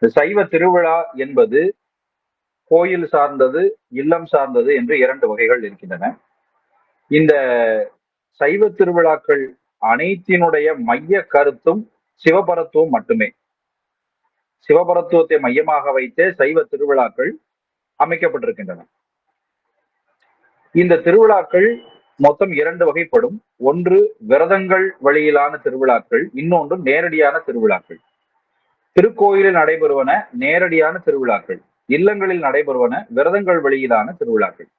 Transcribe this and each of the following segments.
சைவ திருவிழா என்பது கோயில் சார்ந்தது, இல்லம் சார்ந்தது என்று இரண்டு வகைகள் இருக்கின்றன. இந்த சைவ திருவிழாக்கள் அனைத்தினுடைய மைய கருத்தும் சிவபரத்துவம் மட்டுமே. சிவபரத்துவத்தை மையமாக வைத்தே சைவ திருவிழாக்கள் அமைக்கப்பட்டிருக்கின்றன. இந்த திருவிழாக்கள் மொத்தம் இரண்டு வகைப்படும். ஒன்று விரதங்கள் வழியிலான திருவிழாக்கள், இன்னொன்று நேரடியான திருவிழாக்கள். திருக்கோயிலில் நடைபெறுவன நேரடியான திருவிழாக்கள், இல்லங்களில் நடைபெறுவன விரதங்கள் வழியிலான திருவிழாக்கள்.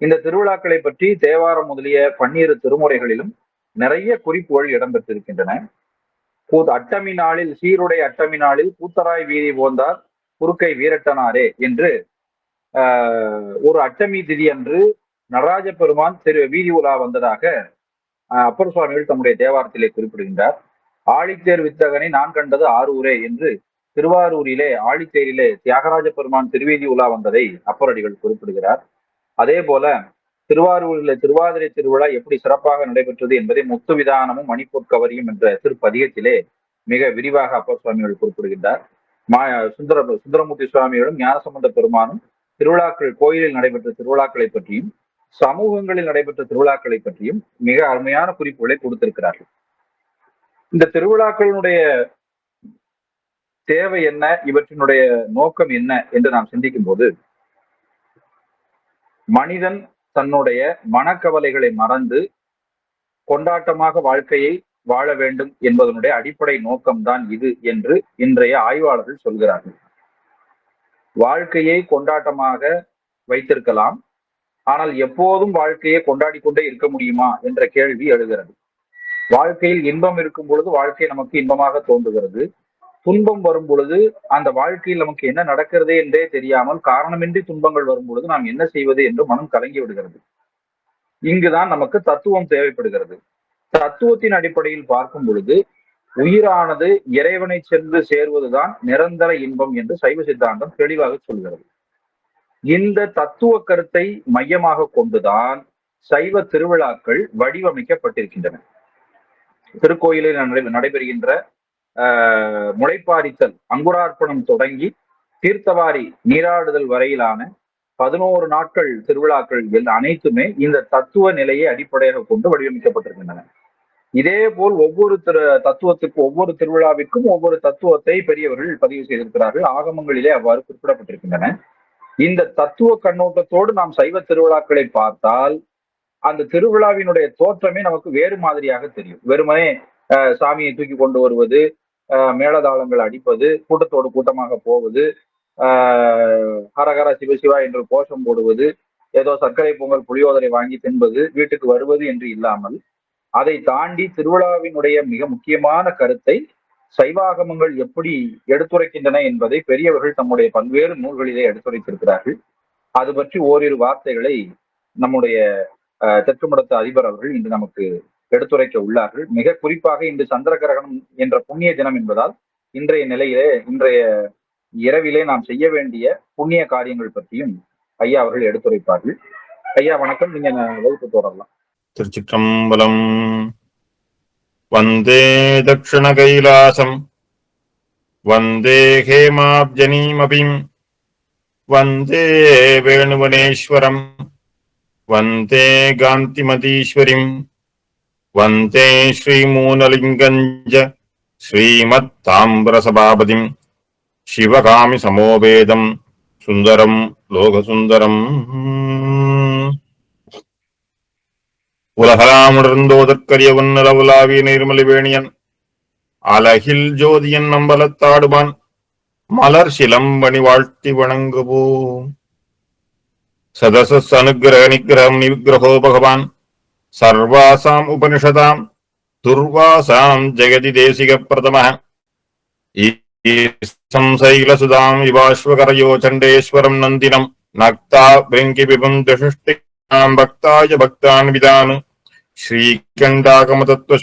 இந்த திருவிழாக்களை பற்றி தேவாரம் முதலிய 12 திருமுறைகளிலும் நிறைய குறிப்புகள் இடம்பெற்றிருக்கின்றன. அட்டமி நாளில், சீருடை அட்டமி நாளில் கூத்தராய் வீதி போந்தார் குறுக்கை வீரட்டனாரே என்று ஒரு அட்டமி திதி அன்று நடராஜ பெருமான் வீதி உலா வந்ததாக அப்பர் சுவாமிகள் தம்முடைய தேவாரத்திலே குறிப்பிடுகின்றார். ஆழித்தேர் வித்தகனை நான் கண்டது ஆரூரே என்று திருவாரூரிலே ஆழித்தேரிலே தியாகராஜ பெருமான் திருவீதி உலா வந்ததை அப்பரடிகள் குறிப்பிடுகிறார். அதே போல திருவாரூரில் திருவாதிரை திருவிழா எப்படி சிறப்பாக நடைபெற்றது என்பதை முத்துவிதானமும் மணிப்பொற்கவரியும் என்ற திருப்பதிகத்திலே மிக விரிவாக அப்பர் சுவாமிகள் குறிப்பிடுகின்றார். சுந்தரமூர்த்தி சுவாமிகளும் ஞானசம்பந்த பெருமானும் திருவிழாக்கள், கோயிலில் நடைபெற்ற திருவிழாக்களை பற்றியும் சமூகங்களில் நடைபெற்ற திருவிழாக்களை பற்றியும் மிக அருமையான குறிப்புகளை கொடுத்திருக்கிறார்கள். இந்த திருவிழாக்களினுடைய தேவை என்ன, இவற்றினுடைய நோக்கம் என்ன என்று நாம் சிந்திக்கும் போது, மனிதன் தன்னுடைய மனக்கவலைகளை மறந்து கொண்டாட்டமாக வாழ்க்கையை வாழ வேண்டும் என்பதனுடைய அடிப்படை நோக்கம்தான் இது என்று இன்றைய ஆய்வாளர்கள் சொல்கிறார்கள். வாழ்க்கையை கொண்டாட்டமாக வைத்திருக்கலாம், ஆனால் எப்போதும் வாழ்க்கையை கொண்டாடி கொண்டே இருக்க முடியுமா என்ற கேள்வி எழுகிறது. வாழ்க்கையில் இன்பம் இருக்கும் பொழுது வாழ்க்கை நமக்கு இன்பமாக தோன்றுகிறது. துன்பம் வரும் பொழுது அந்த வாழ்க்கையில் நமக்கு என்ன நடக்கிறது என்றே தெரியாமல் காரணமின்றி துன்பங்கள் வரும் பொழுது நாம் என்ன செய்வது என்று மனம் கலங்கி விடுகிறது. இங்குதான் நமக்கு தத்துவம் தேவைப்படுகிறது. தத்துவத்தின் அடிப்படையில் பார்க்கும் பொழுது உயிரானது இறைவனை சென்று சேர்வதுதான் நிரந்தர இன்பம் என்று சைவ சித்தாந்தம் தெளிவாக சொல்கிறது. இந்த தத்துவ கருத்தை மையமாக கொண்டுதான் சைவ திருவிழாக்கள் வடிவமைக்கப்பட்டிருக்கின்றன. திருக்கோயிலில் நடைபெறுகின்ற முளைப்பாரித்தல், அங்குரார்ப்பணம் தொடங்கி தீர்த்தவாரி நீராடுதல் வரையிலான 11 நாட்கள் திருவிழாக்கள் அனைத்துமே இந்த தத்துவ நிலையை அடிப்படையாக கொண்டு வடிவமைக்கப்பட்டிருக்கின்றன. இதே போல் ஒவ்வொரு தத்துவத்துக்கும், ஒவ்வொரு திருவிழாவிற்கும் ஒவ்வொரு தத்துவத்தை பெரியவர்கள் பதிவு செய்திருக்கிறார்கள். ஆகமங்களிலே அவ்வாறு குறிப்பிடப்பட்டிருக்கின்றன. இந்த தத்துவ கண்ணோட்டத்தோடு நாம் சைவ திருவிழாக்களை பார்த்தால் அந்த திருவிழாவினுடைய தோற்றமே நமக்கு வேறு மாதிரியாக தெரியும். வெறுமனே சாமியை தூக்கி கொண்டு வருவது, மேளதாளங்கள் அடிப்பது, கூட்டத்தோடு கூட்டமாக போவது, ஹரஹர சிவசிவா என்று கோஷம் போடுவது, ஏதோ சர்க்கரை பொங்கல் புளியோதரை வாங்கி தின்பது, வீட்டுக்கு வருவது என்று இல்லாமல் அதை தாண்டி திருவிழாவினுடைய மிக முக்கியமான கருத்தை சைவாகமங்கள் எப்படி எடுத்துரைக்கின்றன என்பதை பெரியவர்கள் தம்முடைய பல்வேறு நூல்களிலே எடுத்துரைத்திருக்கிறார்கள். அது பற்றி ஓரிரு வார்த்தைகளை நம்முடைய தெற்குமடத்து அதிபர் அவர்கள் இன்று நமக்கு எடுத்துரைக்க உள்ளார்கள். மிக குறிப்பாக இன்று சந்திர கிரகணம் என்ற புண்ணிய தினம் என்பதால் இன்றைய நிலையிலே, இன்றைய இரவிலே நாம் செய்ய வேண்டிய புண்ணிய காரியங்கள் பற்றியும் ஐயா அவர்கள் எடுத்துரைப்பார்கள். ஐயா வணக்கம், நீங்க வகுப்பு தொடரலாம். திருச்சிற்றம்பலம். வந்தே தக்ஷண கைலாசம் வந்தே ஹேமாப்ஜனீமபிம் வந்தே வேணுவனேஸ்வரம் வந்தே காந்திமதீஸ்வரிம் வந்தே ஸ்ரீமூலலிங்கஞ்ச ஸ்ரீமத்தாம்பரசபாபதிம் சிவகாமி சமோபேதம் சுந்தரம் லோகசுந்தரம். உலகலாமுணர்ந்தோதற்கரிய உன்னலவுலாவிய நீர்மலிவேணியன் அலகில் ஜோதியன் நம்பலத்தாடுபான் மலர் சிலம்பணி வாழ்த்தி வணங்குவோம். சதசஸ் அனுகிரக நிகிரகம் நிவிக்கிரகோ பகவான் சர்வாசாம் உபனிஷதாம் துர்வாசாம் ஜெகதி தேசிக பிரதம சைலசுதாம் விபாஸ்வகரயோ சண்டேஸ்வரம் நந்தினம் நக்தா வெங்கி விபம் தசுஷ்டிகாம் பக்தாய பக்தான் விதானு ஸ்ரீகண்டாகமதத்வ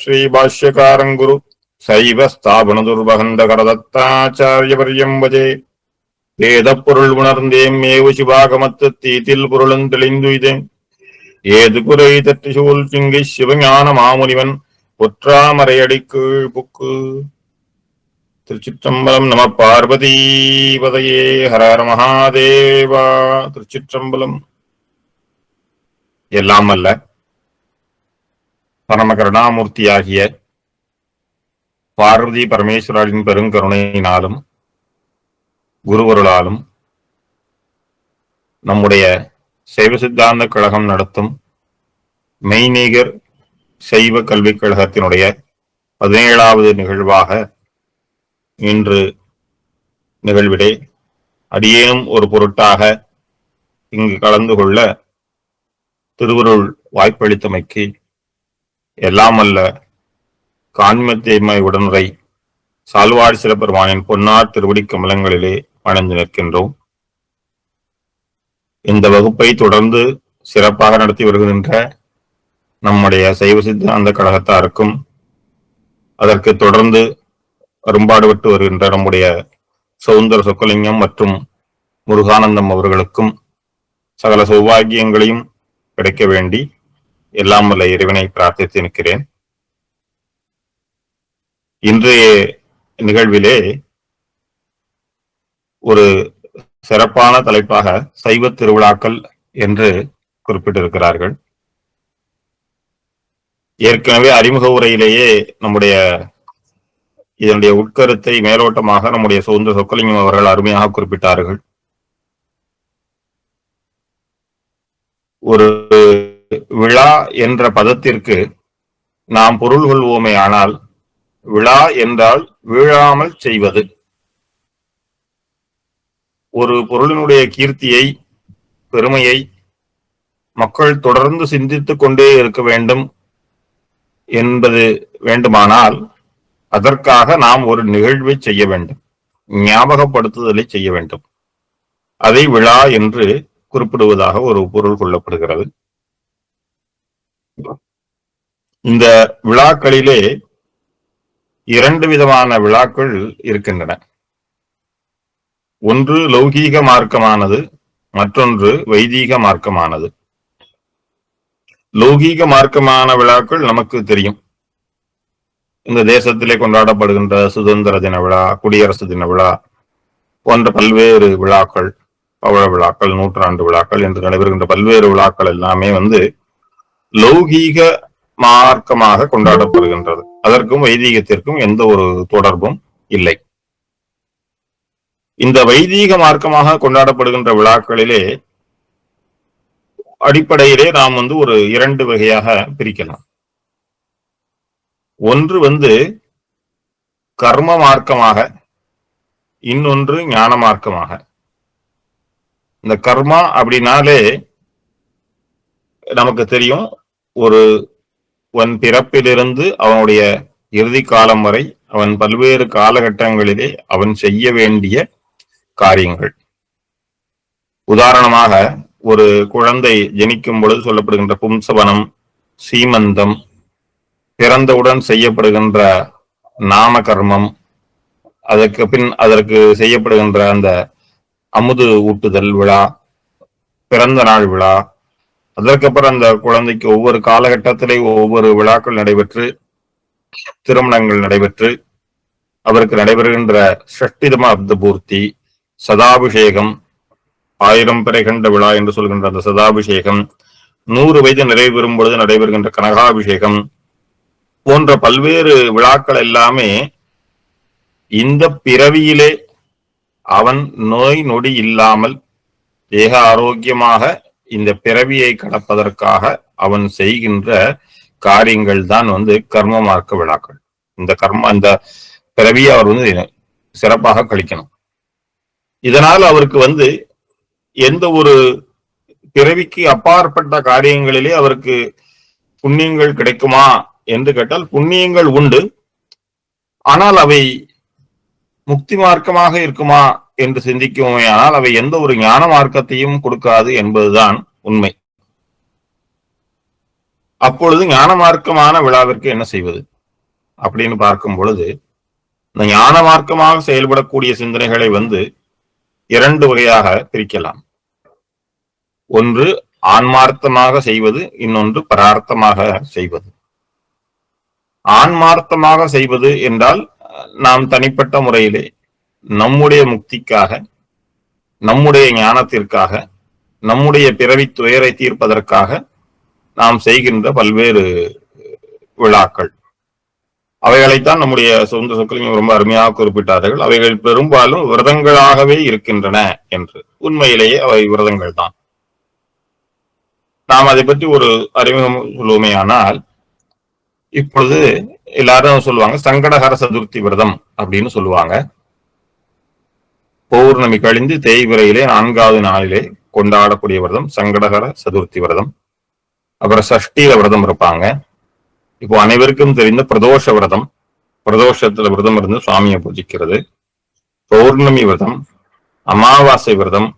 ஸ்ரீ பாஷ்யகாரங்குரு சைவ ஸ்தாபன துர்வகந்த கரதத்தாச்சாரியவர்யம் வஜே. வேத பொருள் உணர்ந்தேம் மேவு சிவாகமத்து தீத்தில் பொருளும் தெளிந்துய்தேன் ஏது குறை தட்டி சூழ் சிங்கை சிவஞான மாமுனிவன் பொற்றாமரையடி கீழ் புக்கு. திருச்சிற்றம்பலம். நம பார்வதீபதையே. ஹர ஹர மகாதேவா. திருச்சிற்றம்பலம். எல்லாம் அல்ல பரம கருணாமூர்த்தியாகிய பார்வதி பரமேஸ்வரின் பெருங்கருணையினாலும் குருவருளாலும் நம்முடைய சைவ சித்தாந்த கழகம் நடத்தும் மெய்நீகர் சைவ கல்விக் கழகத்தினுடைய 17வது நிகழ்வாக இன்று நிகழ்விலே அடியேனும் ஒரு பொருட்டாக இங்கு கலந்து கொள்ள திருவருள் வாய்ப்பளித்தமைக்கு எல்லாம் அல்ல காண்மத்தேமை உடனுரை சால்வாடி சிறப்பெருமானின் பொன்னார் திருவடி கமலங்களிலே வணங்கி நிற்கின்றோம். இந்த வகுப்பை தொடர்ந்து சிறப்பாக நடத்தி வருகின்ற நம்முடைய சைவ சித்தாந்த கழகத்தாருக்கும் அதற்கு தொடர்ந்து அரும்பாடுபட்டு வருகின்ற நம்முடைய சௌந்தர சொக்கலிங்கம் மற்றும் முருகானந்தம் அவர்களுக்கும் சகல சௌபாகியங்களையும் கிடைக்க வேண்டி எல்லாம் வல்ல இறைவனை பிரார்த்தித்து நிற்கிறேன். இன்றைய நிகழ்விலே ஒரு சிறப்பான தலைப்பாக சைவ திருவிழாக்கள் என்று குறிப்பிட்டிருக்கிறார்கள். ஏற்கனவே அறிமுக உரையிலேயே நம்முடைய இதனுடைய உட்கருத்தை மேலோட்டமாக நம்முடைய சௌந்தர சொக்கலிங்கம் அவர்கள் அருமையாக குறிப்பிட்டார்கள். ஒரு விழா என்ற பதத்திற்கு நாம் பொருள் கொள்வோமே ஆனால் விழா என்றால் வீழாமல் செய்வது. ஒரு பொருளினுடைய கீர்த்தியை பெருமையை மக்கள் தொடர்ந்து சிந்தித்துக் கொண்டே இருக்க வேண்டும் என்பது வேண்டுமானால் அதற்காக நாம் ஒரு நிகழ்வை செய்ய வேண்டும், ஞாபகப்படுத்துதலை செய்ய வேண்டும். அதை விழா என்று குறிப்பிடுவதாக ஒரு பொருள் கொள்ளப்படுகிறது. இந்த விழாக்களிலே 2 விதமான விழாக்கள் இருக்கின்றன. ஒன்று லௌகீக மார்க்கமானது, மற்றொன்று வைதீக மார்க்கமானது. லௌகீக மார்க்கமான விழாக்கள் நமக்கு தெரியும். இந்த தேசத்திலே கொண்டாடப்படுகின்ற சுதந்திர தின விழா, குடியரசு தின விழா போன்ற பல்வேறு விழாக்கள், பவழ விழாக்கள், நூற்றாண்டு விழாக்கள் என்று நடைபெறுகின்ற பல்வேறு விழாக்கள் எல்லாமே லௌகீக மார்க்கமாக கொண்டாடப்படுகின்றது. அதற்கும் வைதீகத்திற்கும் எந்த ஒரு தொடர்பும் இல்லை. இந்த வைதீக மார்க்கமாக கொண்டாடப்படுகின்ற விழாக்களிலே அடிப்படையிலே நாம் ஒரு 2 வகையாக பிரிக்கலாம். ஒன்று கர்ம மார்க்கமாக, இன்னொன்று ஞான மார்க்கமாக. இந்த கர்மா அப்படின்னாலே நமக்கு தெரியும், ஒருவன் பிறப்பிலிருந்து அவனுடைய இறுதி காலம் வரை அவன் பல்வேறு காலகட்டங்களிலே அவன் செய்ய வேண்டிய காரியங்கள். உதாரணமாக ஒரு குழந்தை ஜனிக்கும் பொழுது சொல்லப்படுகின்ற பும்சவனம், சீமந்தம், பிறந்தவுடன் செய்யப்படுகின்ற நாம கர்மம், அதற்கு செய்யப்படுகின்ற அந்த அமுது ஊட்டுதல் விழா, பிறந்த நாள் விழா, அதற்கப்புறம் அந்த குழந்தைக்கு ஒவ்வொரு காலகட்டத்திலே ஒவ்வொரு விழாக்கள் நடைபெற்று, திருமணங்கள் நடைபெற்று, அவருக்கு நடைபெறுகின்ற ஷஷ்டிதம அப்த பூர்த்தி, சதாபிஷேகம், 1000 பிறை கண்ட விழா என்று சொல்கின்ற அந்த சதாபிஷேகம், 100 வயது நிறைவு பெறும் பொழுது நடைபெறுகின்ற கனகாபிஷேகம் போன்ற பல்வேறு விழாக்கள் எல்லாமே இந்த பிறவியிலே அவன் நோய் நொடி இல்லாமல் தேக ஆரோக்கியமாக இந்த பிறவியை கடப்பதற்காக அவன் செய்கின்ற காரியங்கள் தான் கர்ம மார்க்க விழாக்கள். இந்த பிறவியை அவர் சிறப்பாக கழிக்கணும். இதனால் அவருக்கு எந்த ஒரு பிறவிக்கு அப்பாற்பட்ட காரியங்களிலே அவருக்கு புண்ணியங்கள் கிடைக்குமா என்று கேட்டால் புண்ணியங்கள் உண்டு. ஆனால் அவை முக்தி மார்க்கமாக இருக்குமா என்று சிந்திக்குமே ஆனால் அவை எந்த ஒரு ஞான மார்க்கத்தையும் கொடுக்காது என்பதுதான் உண்மை. அப்பொழுது ஞான மார்க்கமான விழாவிற்கு என்ன செய்வது அப்படின்னு பார்க்கும் பொழுது, இந்த ஞான மார்க்கமாக செயல்படக்கூடிய சிந்தனைகளை 2 வகையாக பிரிக்கலாம். ஒன்று ஆன்மார்த்தமாக செய்வது, இன்னொன்று பரார்த்தமாக செய்வது. ஆன்மார்த்தமாக செய்வது என்றால் நாம் தனிப்பட்ட முறையிலே நம்முடைய முக்திக்காக, நம்முடைய ஞானத்திற்காக, நம்முடைய பிறவி துயரை தீர்ப்பதற்காக நாம் செய்கின்ற பல்வேறு விழாக்கள். அவைகளைத்தான் நம்முடைய சொந்த சொற்களையும் ரொம்ப அருமையாக குறிப்பிட்டார்கள். அவைகள் பெரும்பாலும் விரதங்களாகவே இருக்கின்றன என்று. உண்மையிலேயே அவை விரதங்கள் தான். நாம் அதை பற்றி ஒரு அறிமுகம் சொல்லுவோமேயானால், இப்பொழுது எல்லாரும் சொல்லுவாங்க சங்கடஹர சதுர்த்தி விரதம் அப்படின்னு சொல்லுவாங்க. பௌர்ணமி கழிந்து தேய்பிறையிலே 4வது நாளிலே கொண்டாடக்கூடிய விரதம் சங்கடஹர சதுர்த்தி விரதம். அப்புறம் சஷ்டியில விரதம் இருப்பாங்க. இப்போ அனைவருக்கும் தெரிந்த பிரதோஷ விரதம், பிரதோஷத்துல விரதம் இருந்து சுவாமியை பூஜிக்கிறது. பௌர்ணமி விரதம், அமாவாசை விரதம்,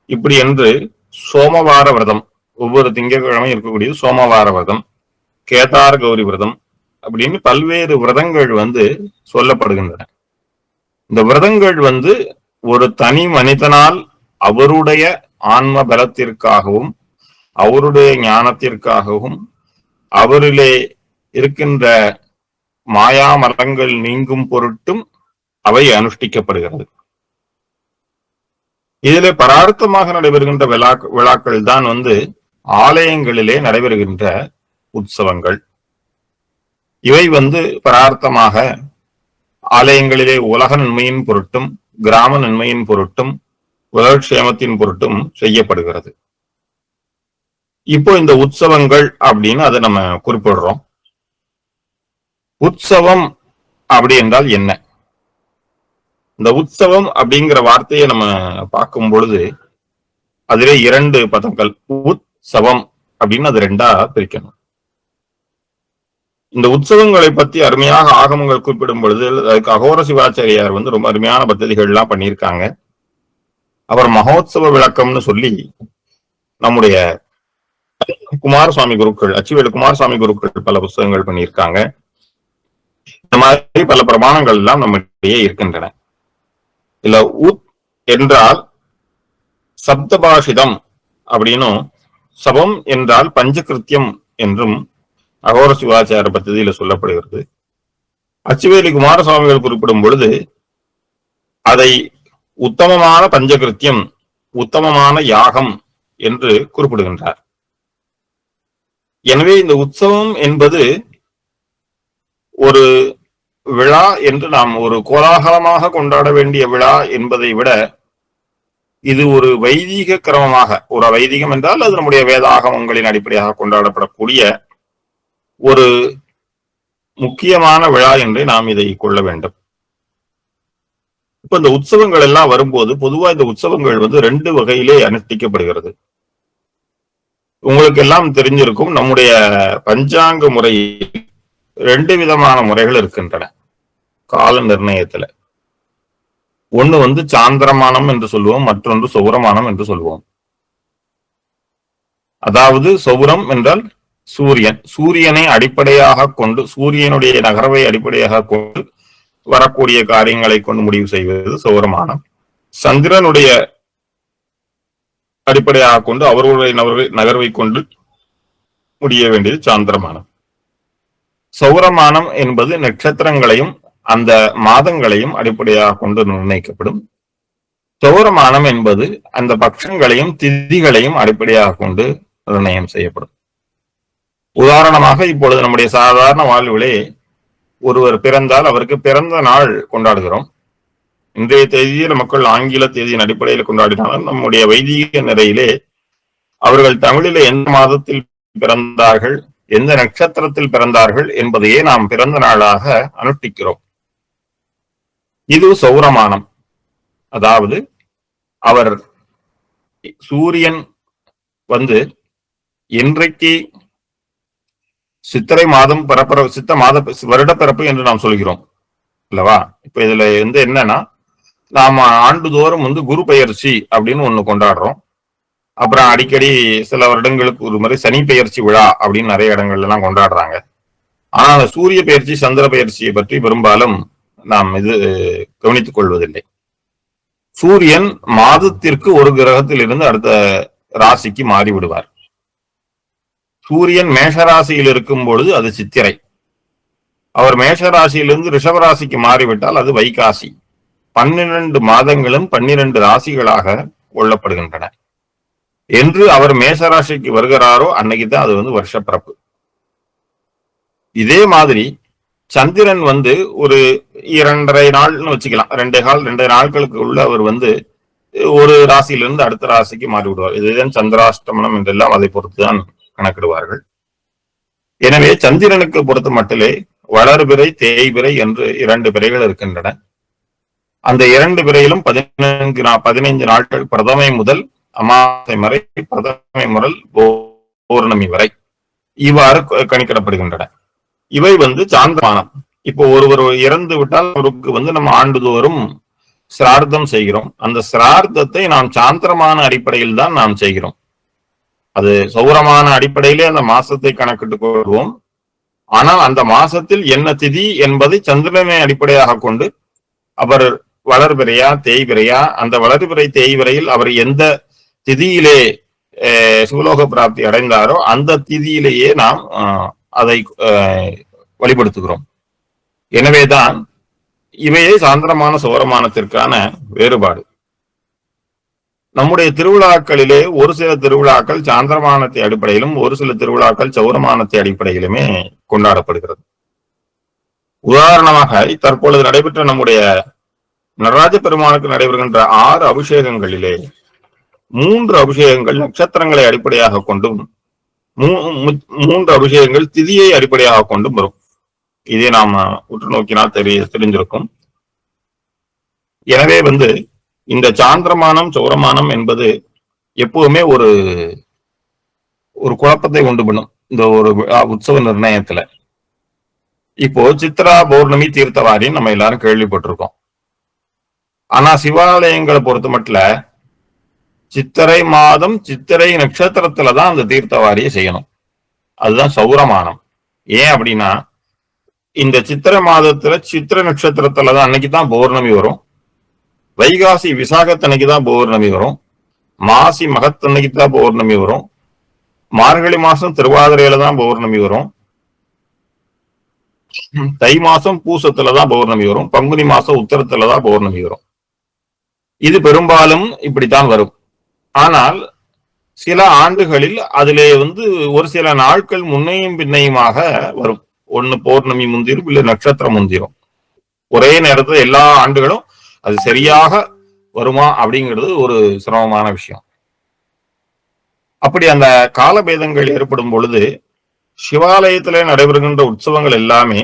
இப்படி என்று சோமவார விரதம், ஒவ்வொரு திங்கட்கிழமை இருக்கக்கூடிய சோமவார விரதம், கேதார கௌரி விரதம் அப்படின்னு பல்வேறு விரதங்கள் சொல்லப்படுகின்றன. இந்த விரதங்கள் ஒரு தனி மனிதனால் அவருடைய ஆன்ம பலத்திற்காகவும் அவருடைய ஞானத்திற்காகவும் அவரிலே இருக்கின்ற மாயா மரங்கள் நீங்கும் பொருட்டும் அவை அனுஷ்டிக்கப்படுகிறது. இதிலே பரார்த்தமாக நடைபெறுகின்ற விழாக்கள் தான் ஆலயங்களிலே நடைபெறுகின்ற உற்சவங்கள். இவை பரார்த்தமாக ஆலயங்களிலே உலக நன்மையின் பொருட்டும் கிராம நன்மையின் பொருட்டும் உலகக்ஷேமத்தின் பொருட்டும் செய்யப்படுகிறது. இப்போ இந்த உற்சவங்கள் அப்படின்னு அதை நம்ம குறிப்பிடுறோம். உற்சவம் அப்படி என்றால் என்ன? இந்த உற்சவம் அப்படிங்கிற வார்த்தையை நம்ம பார்க்கும் பொழுது அதிலே 2 பதங்கள், உற்சவம் அப்படின்னு அது 2ஆ பிரிக்கணும். இந்த உற்சவங்களை பத்தி அருமையாக ஆகமங்கள் குறிப்பிடும் பொழுது அதுக்கு அகோர சிவாச்சாரியார் ரொம்ப அருமையான பദ്ധதிகள் எல்லாம் பண்ணியிருக்காங்க. அவர் மகோத்சவ விளக்கம்னு சொல்லி நம்முடைய குமாரசுவாமி குருக்கள், அச்சுவேலு குமாரசுவாமி குருக்கள் பல புத்தகங்கள் பண்ணியிருக்காங்க. இந்த மாதிரி பல பிரமாணங்கள் எல்லாம் நம்மிடையே இருக்கின்றன. இல்ல உத் என்றால் சப்தபாஷிதம் அப்படின்னும், சபம் என்றால் பஞ்சகிருத்தியம் என்றும் அகோர சிவாச்சார பദ്ധதியில சொல்லப்படுகிறது. அச்சுவேலி குமாரசுவாமிகள் குறிப்பிடும் பொழுது அதை உத்தமமான பஞ்சகிருத்தியம், உத்தமமான யாகம் என்று குறிப்பிடுகின்றார். எனவே இந்த உற்சவம் என்பது ஒரு விழா என்று நாம் ஒரு கோலாகலமாக கொண்டாட வேண்டிய விழா என்பதை விட இது ஒரு வைதிக கிரமமாக, ஒரு வைதிகம் என்றால் அது நம்முடைய வேதாகமங்களின் அடிப்படையாக கொண்டாடப்படக்கூடிய ஒரு முக்கியமான விழா என்று நாம் இதை கொள்ள வேண்டும். இப்ப இந்த உற்சவங்கள் எல்லாம் வரும்போது பொதுவா இந்த உற்சவங்கள் 2 வகையிலே அனுஷ்டிக்கப்படுகிறது. உங்களுக்கு எல்லாம் தெரிஞ்சிருக்கும், நம்முடைய பஞ்சாங்க முறையில் 2 விதமான முறைகள் இருக்கின்றன கால நிர்ணயத்துல. ஒண்ணு சாந்திரமானம் என்று சொல்லுவோம், மற்றொன்று சௌரமானம் என்று சொல்லுவோம். அதாவது சௌரம் என்றால் சூரியன், சூரியனை அடிப்படையாக கொண்டு, சூரியனுடைய நகர்வை அடிப்படையாக கொண்டு வரக்கூடிய காரியங்களை கொண்டு முடிவு செய்வது சௌரமானம். சந்திரனுடைய அடிப்படையாக கொண்டு அவர்களுடைய நகர்வை கொண்டு முடிய வேண்டியது சாந்திரமானம். சௌரமானம் என்பது நட்சத்திரங்களையும் அந்த மாதங்களையும் அடிப்படையாக கொண்டு நிர்ணயிக்கப்படும். சௌரமானம் என்பது அந்த பட்சங்களையும் திதிகளையும் அடிப்படையாக கொண்டு நிர்ணயம் செய்யப்படும். உதாரணமாக இப்பொழுது நம்முடைய சாதாரண வாழ்விலே ஒருவர் பிறந்தால் அவருக்கு பிறந்த நாள் கொண்டாடுகிறோம். இன்றைய தேதியில் மக்கள் ஆங்கில தேதியின் அடிப்படையில் கொண்டாடினாலும் நம்முடைய வைதிக நிறையிலே அவர்கள் தமிழிலே எந்த மாதத்தில் பிறந்தார்கள், எந்த நட்சத்திரத்தில் பிறந்தார்கள் என்பதையே நாம் பிறந்த நாளாக அனுஷ்டிக்கிறோம். இது சௌரமானம். அதாவது அவர் சூரியன் இன்றைக்கு சித்திரை மாதம் சித்த மாத வருட பிறப்பு என்று நாம் சொல்கிறோம் அல்லவா? இப்ப இதுல என்னன்னா, நாம ஆண்டுதோறும் குரு பெயர்ச்சி அப்படின்னு ஒண்ணு கொண்டாடுறோம். அப்புறம் அடிக்கடி சில வருடங்களுக்கு ஒரு முறை சனி பெயர்ச்சி விழா அப்படின்னு நிறைய இடங்கள்ல எல்லாம் கொண்டாடுறாங்க. ஆனா அந்த சூரிய பெயர்ச்சி சந்திர பெயர்ச்சியை பற்றி பெரும்பாலும் நாம் கவனித்துக் கொள்வதில்லை. சூரியன் மாதத்திற்கு ஒரு கிரகத்தில் இருந்து அடுத்த ராசிக்கு மாறி விடுவார். சூரியன் மேஷராசியில் இருக்கும் பொழுது அது சித்திரை, அவர் மேஷ ராசியிலிருந்து ரிஷபராசிக்கு மாறிவிட்டால் அது வைகாசி. 12 மாதங்களும் 12 ராசிகளாக கொள்ளப்படுகின்றன. என்று அவர் மேசராசிக்கு வருகிறாரோ அன்னைக்குதான் அது வருஷ பிறப்பு. இதே மாதிரி சந்திரன் ஒரு 2.5 நாள்னு வச்சுக்கலாம், 2 நாட்களுக்கு உள்ள அவர் ஒரு ராசியிலிருந்து அடுத்த ராசிக்கு மாறிவிடுவார். இதுதான் சந்திராஷ்டமனம் என்றெல்லாம் அதை பொறுத்துதான் கணக்கிடுவார்கள். எனவே சந்திரனுக்கு பொறுத்த மட்டிலே வளர்பிறை தேய்பிறை என்று 2 பிறைகள் இருக்கின்றன. அந்த 2 பிறையிலும் 15 நாட்கள், பிரதமை முதல் அமாவாசை வரை, பிரதமை முதல் பௌர்ணமி வரை இவ்வாறு கணிக்கிடப்படுகின்றன. இவை சாந்திரமானம். இப்போ ஒருவர் இறந்து விட்டால் அவருக்கு நம்ம ஆண்டுதோறும் சிரார்த்தம் செய்கிறோம். அந்த சிரார்த்தத்தை நாம் சாந்திரமான அடிப்படையில் தான் நாம் செய்கிறோம். அது சௌரமான அடிப்படையிலே அந்த மாசத்தை கணக்கிட்டுக் கொள்வோம். ஆனால் அந்த மாசத்தில் என்ன திதி என்பதை சந்திரனை அடிப்படையாக கொண்டு அவர் வளர்பிறையா தேய்பிறையா, அந்த வளர்பிறை தேய்விரையில் அவர் எந்த திதியிலே சிவலோக பிராப்தி அடைந்தாரோ அந்த திதியிலேயே நாம் அதை வழிபடுத்துகிறோம். எனவேதான் இவையே சாந்திரமான சௌரமானத்திற்கான வேறுபாடு. நம்முடைய திருவிழாக்களிலே ஒரு சில திருவிழாக்கள் சாந்திரமானத்தை அடிப்படையிலும் ஒரு சில திருவிழாக்கள் சௌரமானத்தை அடிப்படையிலுமே கொண்டாடப்படுகிறது. உதாரணமாக தற்பொழுது நடைபெற்ற நம்முடைய நடராஜ பெருமானுக்கு நடைபெறுகின்ற 6 அபிஷேகங்களிலே 3 அபிஷேகங்கள் நட்சத்திரங்களை அடிப்படையாக கொண்டும் 3 அபிஷேகங்கள் திதியை அடிப்படையாக கொண்டும் வரும். இதை நாம் உற்று நோக்கினால் தெரிஞ்சிருக்கும். எனவே இந்த சாந்திரமானம் சௌரமானம் என்பது எப்பவுமே ஒரு குழப்பத்தை உண்டு பண்ணும் இந்த ஒரு உற்சவ நிர்ணயத்துல. இப்போ சித்ரா பௌர்ணமி தீர்த்தவாரி நம்ம எல்லாரும் கேள்விப்பட்டிருக்கோம். ஆனா சிவாலயங்களை பொறுத்த மட்டும் சித்திரை மாதம் சித்திரை நட்சத்திரத்துலதான் அந்த தீர்த்தவாரியை செய்யணும். அதுதான் சௌரமானம். ஏன் அப்படின்னா இந்த சித்திரை மாதத்துல சித்திரை நட்சத்திரத்துலதான் அன்னைக்குதான் பௌர்ணமி வரும். வைகாசி விசாகத்தன்னைக்கு தான் பௌர்ணமி வரும். மாசி மகத்தன்னைக்கு தான் பௌர்ணமி வரும். மார்கழி மாசம் திருவாதிரையில தான் பௌர்ணமி வரும். தை மாசம் பூசத்துலதான் பௌர்ணமி வரும். பங்குனி மாசம் உத்தரத்துலதான் பௌர்ணமி வரும். இது பெரும்பாலும் இப்படித்தான் வரும். ஆனால் சில ஆண்டுகளில் அதிலே ஒரு சில நாட்கள் முன்னையும் பின்னையுமாக வரும். ஒண்ணு பௌர்ணமி முந்திரும், இல்ல நட்சத்திரம் முந்திரும். ஒரே நேரத்துல எல்லா ஆண்டுகளும் அது சரியாக வருமா அப்படிங்கிறது ஒரு சிரமமான விஷயம். அப்படி அந்த காலபேதங்கள் ஏற்படும் பொழுது சிவாலயத்துல நடைபெறுகின்ற உற்சவங்கள் எல்லாமே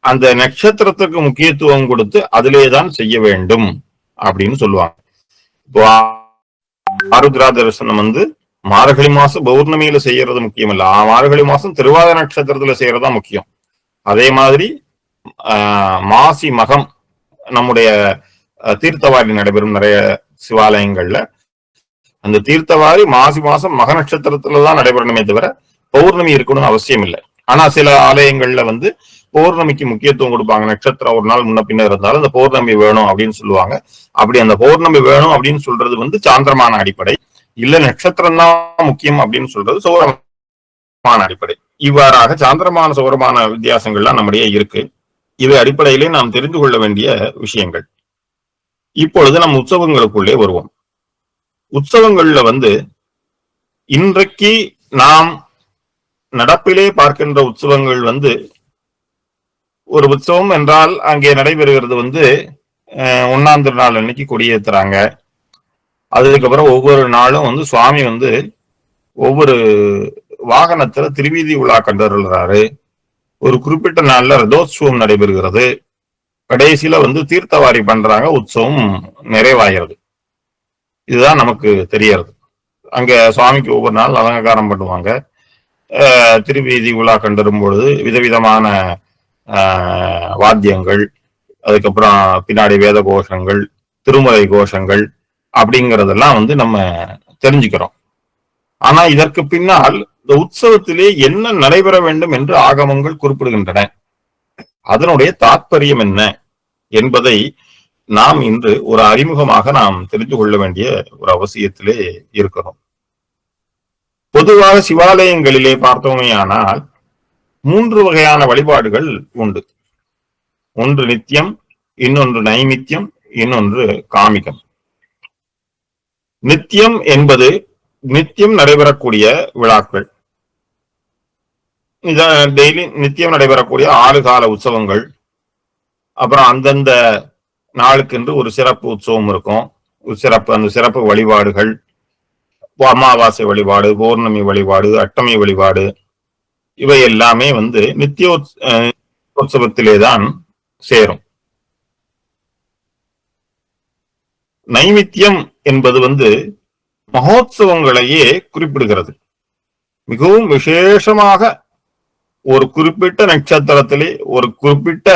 அந்த நட்சத்திரத்துக்கு முக்கியத்துவம் கொடுத்து அதிலேதான் செய்ய வேண்டும் அப்படின்னு சொல்லுவாங்க. இப்போ ஆருத்ரா தரிசனம் மார்கழி மாசம் பௌர்ணமியில செய்யறது முக்கியம் இல்ல, மார்கழி மாசம் திருவாதிரை நட்சத்திரத்துல செய்யறதா முக்கியம். அதே மாதிரி மாசி மகம் நம்முடைய தீர்த்தவாரி நடைபெறும் நிறைய சிவாலயங்கள்ல அந்த தீர்த்தவாரி மாசி மாசம் மக நட்சத்திரத்துலதான் நடைபெறணுமே தவிர பௌர்ணமி இருக்கணும்னு அவசியம் இல்லை. ஆனா சில ஆலயங்கள்ல பௌர்ணமிக்கு முக்கியத்துவம் கொடுப்பாங்க. நட்சத்திரம் ஒரு நாள் முன்ன பின்ன இருந்தாலும் அந்த பௌர்ணமி வேணும் அப்படின்னு சொல்லுவாங்க. அப்படி அந்த பௌர்ணமி வேணும் அப்படின்னு சொல்றது சாந்திரமான அடிப்படை. இல்ல நட்சத்திரம் தான் முக்கியம் அப்படின்னு சொல்றது சௌரமான அடிப்படை. இவ்வாறாக சாந்திரமான சௌரமான வித்தியாசங்கள்லாம் நம்முடைய இருக்கு. இவை அடிப்படையிலே நாம் தெரிந்து கொள்ள வேண்டிய விஷயங்கள். இப்பொழுது நம் உற்சவங்களுக்குள்ளே வருவோம். உற்சவங்கள்ல இன்றைக்கு நாம் நடப்பிலே பார்க்கின்ற உற்சவங்கள் ஒரு உற்சவம் என்றால் அங்கே நடைபெறுகிறது 1ஆம் திருநாள் அன்னைக்கு கொடியேற்றுறாங்க. அதுக்கப்புறம் ஒவ்வொரு நாளும் சுவாமி ஒவ்வொரு வாகனத்துல திருவீதி உலா கண்டருள்ளாரு. ஒரு குறிப்பிட்ட நாள்ல ரதோத்சவம் நடைபெறுகிறது. கடைசியில தீர்த்தவாரி பண்றாங்க. உற்சவம் நிறைவாகிறது. இதுதான் நமக்கு தெரியறது. அங்க சுவாமிக்கு ஒவ்வொரு நாள் அலங்காரம் பண்ணுவாங்க. திருவீதி உலா கண்டரும் பொழுது விதவிதமான வாத்தியங்கள், அதுக்கப்புறம் பின்னாடி வேத கோஷங்கள், திருமுறை கோஷங்கள் அப்படிங்கறதெல்லாம் நம்ம தெரிஞ்சுக்கிறோம். ஆனா இதற்கு பின்னால் இந்த உற்சவத்திலே என்ன நடைபெற வேண்டும் என்று ஆகமங்கள் குறிப்பிடுகின்றன. அதனுடைய தாற்பயம் என்ன என்பதை நாம் இன்று ஒரு அறிமுகமாக நாம் தெரிந்து கொள்ள வேண்டிய ஒரு அவசியத்திலே இருக்கிறோம். பொதுவாக சிவாலயங்களிலே பார்த்தோமேயானால் 3 வகையான வழிபாடுகள் உண்டு. ஒன்று நித்தியம், இன்னொன்று நைமித்தியம், இன்னொன்று காமிகம். நித்தியம் என்பது நித்தியம் நடைபெறக்கூடிய விழாக்கள். டெய்லி நித்தியம் நடைபெறக்கூடிய 6 கால உற்சவங்கள். அப்புறம் அந்தந்த நாளுக்கென்று ஒரு சிறப்பு உற்சவம் இருக்கும். அந்த சிறப்பு வழிபாடுகள், அமாவாசை வழிபாடு, பௌர்ணமி வழிபாடு, அஷ்டமி வழிபாடு, இவை எல்லாமே நித்தியோத்சவத்திலேதான் சேரும். நைமித்தியம் என்பது மகோத்சவங்களையே குறிப்பிடுகிறது. மிகவும் விசேஷமாக ஒரு குறிப்பிட்ட நட்சத்திரத்திலே, ஒரு குறிப்பிட்ட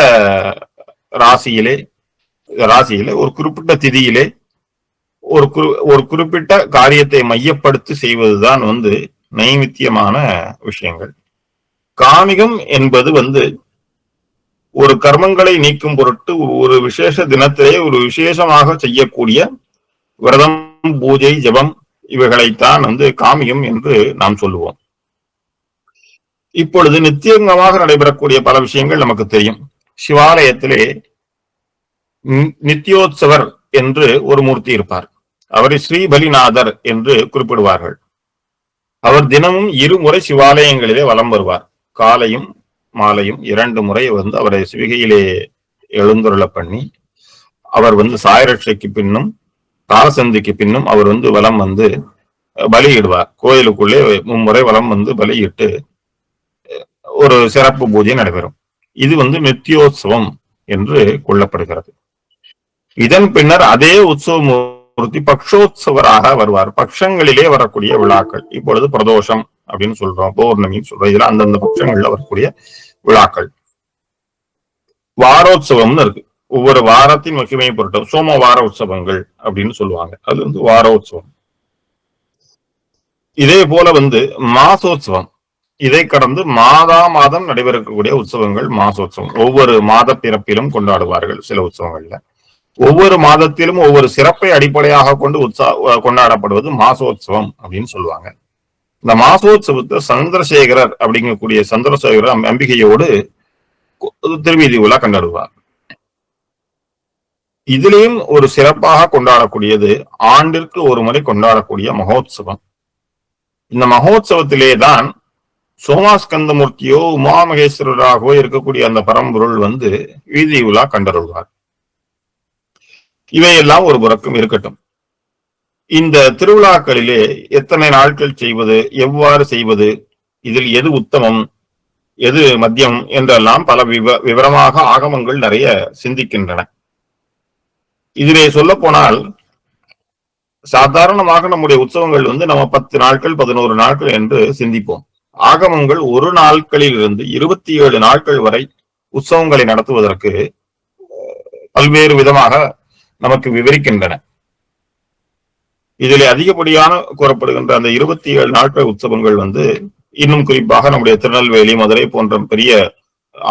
ராசியிலே ஒரு குறிப்பிட்ட திதியிலே ஒரு குறிப்பிட்ட காரியத்தை மையப்படுத்தி செய்வதுதான் நைமித்தியமான விஷயங்கள். காமிகம் என்பது ஒரு கர்மங்களை நீக்கும் பொருட்டு ஒரு விசேஷ தினத்திலே ஒரு விசேஷமாக செய்யக்கூடிய விரதம், பூஜை, ஜபம், இவைகளைத்தான் காமியம் என்று நாம் சொல்லுவோம். இப்பொழுது நித்தியங்கமாக நடைபெறக்கூடிய பல விஷயங்கள் நமக்கு தெரியும். சிவாலயத்திலே நித்தியோத்சவர் என்று ஒரு மூர்த்தி இருப்பார். அவரை ஸ்ரீபலிநாதர் என்று குறிப்பிடுவார்கள். அவர் தினமும் 2 முறை சிவாலயங்களிலே வலம் வருவார். காலையும் மாலையும் 2 முறை அவரை சிவிகையிலே எழுந்துருள பண்ணி, அவர் சாயரட்சைக்கு பின்னும் காலசந்திக்கு பின்னும் அவர் வலம் பலியிடுவார். கோயிலுக்குள்ளே 3 முறை வலம் பலியிட்டு ஒரு சிறப்பு பூஜை நடைபெறும். இது நித்தியோத்சவம் என்று கொள்ளப்படுகிறது. இதன் பின்னர் அதே உற்சவ மூர்த்தி பக்ஷோத்சவராக வருவார். பட்சங்களிலே வரக்கூடிய விழாக்கள். இப்பொழுது பிரதோஷம் அப்படின்னு சொல்றோம், பௌர்ணமின்னு சொல்றோம். இதெல்லாம் அந்தந்த பட்சங்கள்ல வரக்கூடிய விழாக்கள். வாரோத்சவம்னு இருக்கு. ஒவ்வொரு வாரத்தின் மகிமையை பொருட்டும் சோமவார உற்சவங்கள் அப்படின்னு சொல்லுவாங்க. அது வாரோத்சவம். இதே போல மாசோத்சவம். இதை கடந்து மாதம் நடைபெறக்கூடிய உற்சவங்கள் மாசோத்சவம். ஒவ்வொரு மாத பிறப்பிலும் கொண்டாடுவார்கள். சில உற்சவங்கள்ல ஒவ்வொரு மாதத்திலும் ஒவ்வொரு சிறப்பை அடிப்படையாக கொண்டு கொண்டாடப்படுவது மாசோத்சவம் அப்படின்னு சொல்லுவாங்க. இந்த மாசோத்சவத்தை சந்திரசேகரர் அப்படிங்கக்கூடிய சந்திரசேகரர் அம்பிகையோடு திருவீதி உலா கொண்டாடுவார். இதிலேயும் ஒரு சிறப்பாக கொண்டாடக்கூடியது ஆண்டிற்கு ஒரு முறை கொண்டாடக்கூடிய மகோத்சவம். இந்த மகோத்சவத்திலே தான் சோமாஸ்கந்தமூர்த்தியோ உமாமகேஸ்வரராகவோ இருக்கக்கூடிய அந்த பரம்பொருள் வீதி உலா கண்டருள்வார். இவையெல்லாம் ஒரு புறக்கும் இருக்கட்டும். இந்த திருவிழாக்களிலே எத்தனை நாட்கள் செய்வது, எவ்வாறு செய்வது, இதில் எது உத்தமம், எது மத்தியம் என்றெல்லாம் பல விவரமாக ஆகமங்கள் நிறைய சிந்திக்கின்றன. இதிலே சொல்ல போனால் சாதாரணமாக நம்முடைய உற்சவங்கள் நம்ம 10 நாட்கள் 11 நாட்கள் என்று சிந்திப்போம். ஆகமங்கள் ஒரு நாட்களில் இருந்து 27 நாட்கள் வரை உற்சவங்களை நடத்துவதற்கு பல்வேறு விதமாக நமக்கு விவரிக்கின்றன. இதில் அதிகப்படியான கூறப்படுகின்ற அந்த 27 நாட்கள் உற்சவங்கள் இன்னும் குறிப்பாக நம்முடைய திருநெல்வேலி, மதுரை போன்ற பெரிய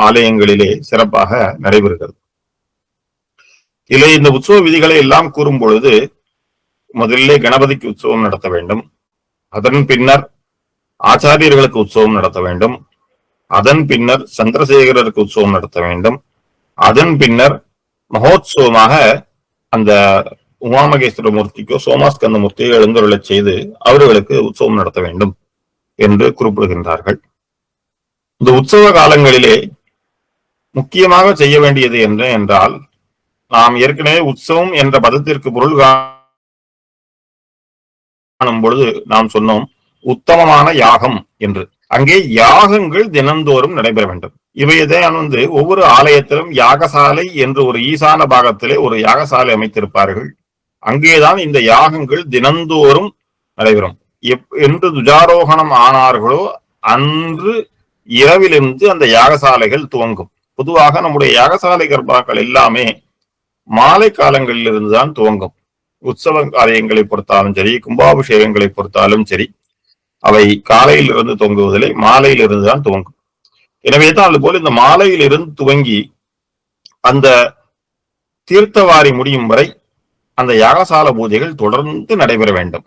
ஆலயங்களிலே சிறப்பாக நடைபெறுகிறது. இதில் இந்த உற்சவ விதிகளை எல்லாம் கூறும் பொழுது முதலிலே கணபதிக்கு உற்சவம் நடத்த வேண்டும். அதன் பின்னர் ஆச்சாரியர்களுக்கு உற்சவம் நடத்த வேண்டும். அதன் பின்னர் சந்திரசேகரருக்கு உற்சவம் நடத்த வேண்டும். அதன் பின்னர் மகோத்சவமாக அந்த உமாமகேஸ்வர மூர்த்திக்கோ சோமாஸ்கந்த மூர்த்தியோ எழுந்தருளச் செய்து அவர்களுக்கு உற்சவம் நடத்த வேண்டும் என்று குறிப்பிடுகின்றார்கள். இந்த உற்சவ காலங்களிலே முக்கியமாக செய்ய வேண்டியது என்ன என்றால், நாம் ஏற்கனவே உற்சவம் என்ற பதத்திற்கு பொருள் காணும் பொழுது நாம் சொன்னோம் உத்தமமான யாகம் என்று. அங்கே யாகங்கள் தினந்தோறும் நடைபெற வேண்டும். இவையதான் ஒவ்வொரு ஆலயத்திலும் யாகசாலை என்று ஒரு ஈசான பாகத்திலே ஒரு யாகசாலை அமைத்திருப்பார்கள். அங்கேதான் இந்த யாகங்கள் தினந்தோறும் நடைபெறும். என்று துஜாரோகணம் ஆனார்களோ அன்று இரவிலிருந்து அந்த யாகசாலைகள் துவங்கும். பொதுவாக நம்முடைய யாகசாலை கர்ப்பாக்கள் எல்லாமே மாலை காலங்களில் இருந்துதான் துவங்கும். உற்சவ காரியங்களை பொறுத்தாலும் சரி, கும்பாபிஷேகங்களை பொறுத்தாலும் சரி, அவை காலையில் இருந்து துவங்குவதில்லை, மாலையில் இருந்துதான் துவங்கும். எனவே தான் அதுபோல இந்த மாலையில் இருந்து துவங்கி அந்த தீர்த்தவாரி முடியும் வரை அந்த யாகசால பூஜைகள் தொடர்ந்து நடைபெற வேண்டும்.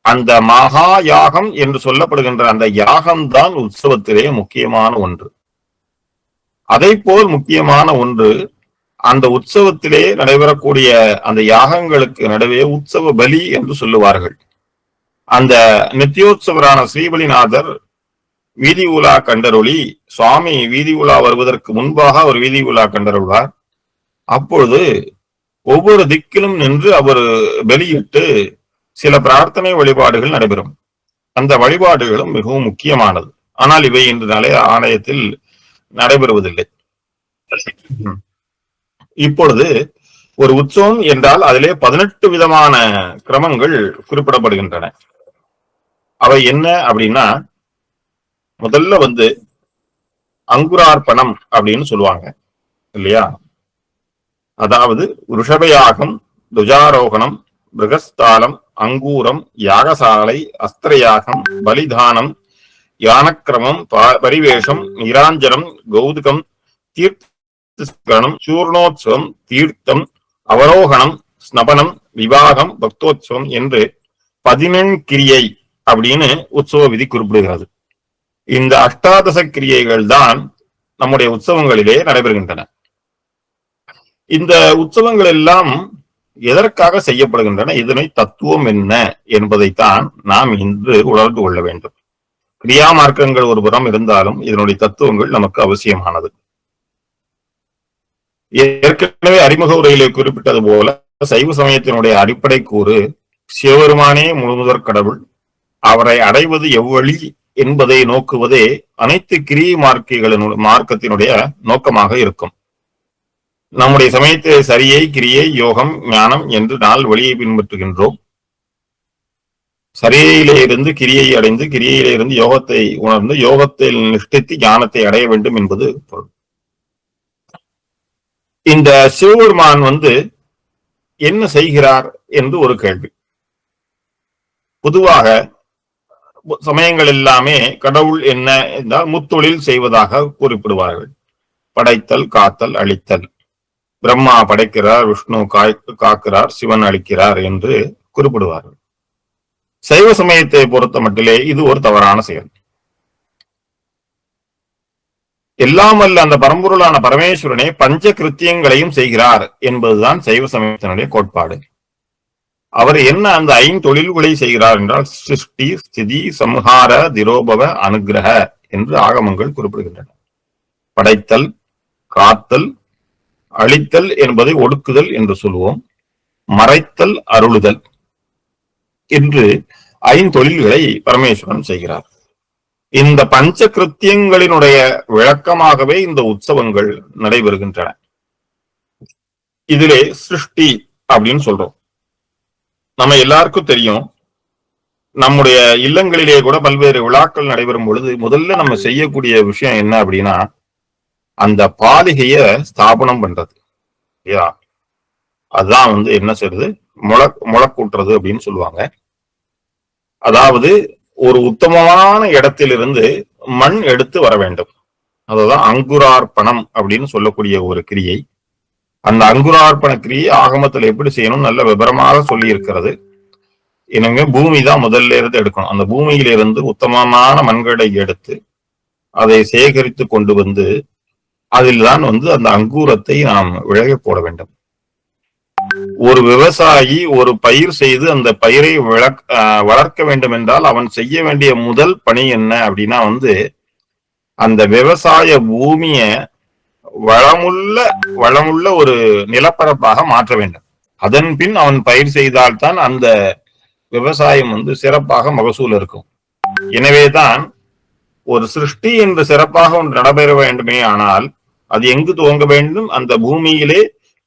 அந்த மகா யாகம் என்று சொல்லப்படுகின்ற அந்த யாகம்தான் உற்சவத்திலே முக்கியமான ஒன்று. அதை போல் முக்கியமான ஒன்று, அந்த உற்சவத்திலே நடைபெறக்கூடிய அந்த யாகங்களுக்கு நடுவே உற்சவ பலி என்று சொல்லுவார்கள். அந்த நித்தியோத்சவரான ஸ்ரீபலிநாதர் வீதி உலா கண்டருளி, சுவாமி வீதி உலா வருவதற்கு முன்பாக அவர் வீதி உலா கண்டருள்வார். அப்பொழுது ஒவ்வொரு திக்கிலும் நின்று அவர் பலியிட்டு சில பிரார்த்தனை வழிபாடுகள் நடைபெறும். அந்த வழிபாடுகளும் மிகவும் முக்கியமானது. ஆனால் இவை இன்று ஆலயத்தில் நடைபெறுவதில்லை. இப்பொழுது ஒரு உற்சவம் என்றால் அதிலே 18 விதமான கிரமங்கள் குறிப்பிடப்படுகின்றன. அவை என்ன அப்படின்னா, முதல்ல அங்குரார்ப்பணம் அப்படின்னு சொல்லுவாங்க இல்லையா? அதாவது ரிஷபயாகம், துஜாரோகணம், பிருகஸ்தாலம், அங்கூரம், யாகசாலை, அஸ்திரயாகம், பலிதானம், யானக்கிரமம், பரிவேஷம், நிராஞ்சனம், கௌதுகம், தீர்த்தம், சூர்ணோத்சவம், தீர்த்தம், அவரோகணம், ஸ்னபனம், விவாகம், பக்தோத்சவம் என்று 14 கிரியை அப்படின்னு உற்சவ விதி குறிப்பிடுகிறது. இந்த அஷ்டாதச கிரியைகள் தான் நம்முடைய உற்சவங்களிலே நடைபெறுகின்றன. இந்த உற்சவங்கள் எல்லாம் எதற்காக செய்யப்படுகின்றன, இதனை தத்துவம் என்ன என்பதைத்தான் நாம் இன்று உணர்ந்து கொள்ள வேண்டும். கிரியா மார்க்கங்கள் ஒரு புறம் இருந்தாலும் இதனுடைய தத்துவங்கள் நமக்கு அவசியமானது. ஏற்கனவே அறிமுக உரையிலே குறிப்பிட்டது போல சைவ சமயத்தினுடைய அடிப்படை கூறு சிவபெருமானே முழுமுதற் கடவுள், அவரை அடைவது எவ்வழி என்பதை நோக்குவதே அனைத்து கிரிய மார்க்கத்தினுடைய நோக்கமாக இருக்கும். நம்முடைய சமயத்தை சரியை, கிரியை, யோகம், ஞானம் என்று 4 வழியை பின்பற்றுகின்றோம். சரியிலே இருந்து கிரியை அடைந்து, கிரியையிலே இருந்து யோகத்தை உணர்ந்து, யோகத்தில் நிஷ்டித்து ஞானத்தை அடைய வேண்டும் என்பது பொருள். இந்த சிவபெருமான் என்ன செய்கிறார் என்று ஒரு கேள்வி. பொதுவாக சமயங்கள் எல்லாமே கடவுள் என்ன என்றால் முத்தொழில் செய்வதாக குறிப்பிடுவார்கள். படைத்தல், காத்தல், அழித்தல். பிரம்மா படைக்கிறார், விஷ்ணு காக்கிறார், சிவன் அழிக்கிறார் என்று குறிப்பிடுவார்கள். சைவ சமயத்தை பொறுத்த மட்டிலே இது ஒரு தவறான செயல். எல்லாம் அல்ல அந்த பரம்பொருளான பரமேஸ்வரனே பஞ்ச கிருத்தியங்களையும் செய்கிறார் என்பதுதான் சைவ சமயத்தினுடைய கோட்பாடு. அவர் என்ன அந்த 5 தொழில்களை செய்கிறார் என்றால் சிருஷ்டி, ஸ்திதி, சம்ஹார, திரோபவ, அனுகிரக என்று ஆகமங்கள் குறிப்பிடுகின்றன. படைத்தல், காத்தல், அழித்தல் என்பதை ஒடுக்குதல் என்று சொல்லுவோம். மறைத்தல், அருளுதல் என்று 5 தொழில்களை பரமேஸ்வரன் செய்கிறார். இந்த பஞ்ச கிருத்தியங்களினுடைய விளக்கமாகவே இந்த உற்சவங்கள் நடைபெறுகின்றன. இதிலே சிருஷ்டி அப்படின்னு சொல்றோம். நம்ம எல்லாருக்கும் தெரியும், நம்முடைய இல்லங்களிலே கூட பல்வேறு விழாக்கள் நடைபெறும் பொழுது முதல்ல நம்ம செய்யக்கூடிய விஷயம் என்ன அப்படின்னா, அந்த பாலிகைய ஸ்தாபனம் பண்றது. அதுதான் என்ன செய்யறது, முளக்கூட்டுறது அப்படின்னு சொல்லுவாங்க. அதாவது ஒரு உத்தமமான இடத்திலிருந்து மண் எடுத்து வர வேண்டும். அதுதான் அங்குரார்ப்பணம் அப்படின்னு சொல்லக்கூடிய ஒரு கிரியை. அந்த அங்குரார்ப்பண கிரியை ஆகமத்தில் எப்படி செய்யணும் நல்ல விபரமாக சொல்லி இருக்கிறது. எனவே பூமி தான் முதல்ல இருந்து எடுக்கணும். அந்த பூமியிலிருந்து உத்தமமான மண்களை எடுத்து அதை சேகரித்து கொண்டு அதில் தான் அந்த அங்கூரத்தை நாம் விளைய போட வேண்டும். ஒரு விவசாயி ஒரு பயிர் செய்து அந்த பயிரை வளர்க்க வேண்டும் என்றால் அவன் செய்ய வேண்டிய முதல் பணி என்ன அப்படின்னா அந்த விவசாய பூமிய வளமுள்ள ஒரு நிலப்பரப்பாக மாற்ற வேண்டும். அதன் பின் அவன் பயிர் செய்தால்தான் அந்த விவசாயம் சிறப்பாக மகசூல் இருக்கும். எனவேதான் ஒரு சிருஷ்டி என்று சிறப்பாக ஒன்று நடைபெற வேண்டுமே ஆனால் அது எங்கு துவங்க வேண்டும், அந்த பூமியிலே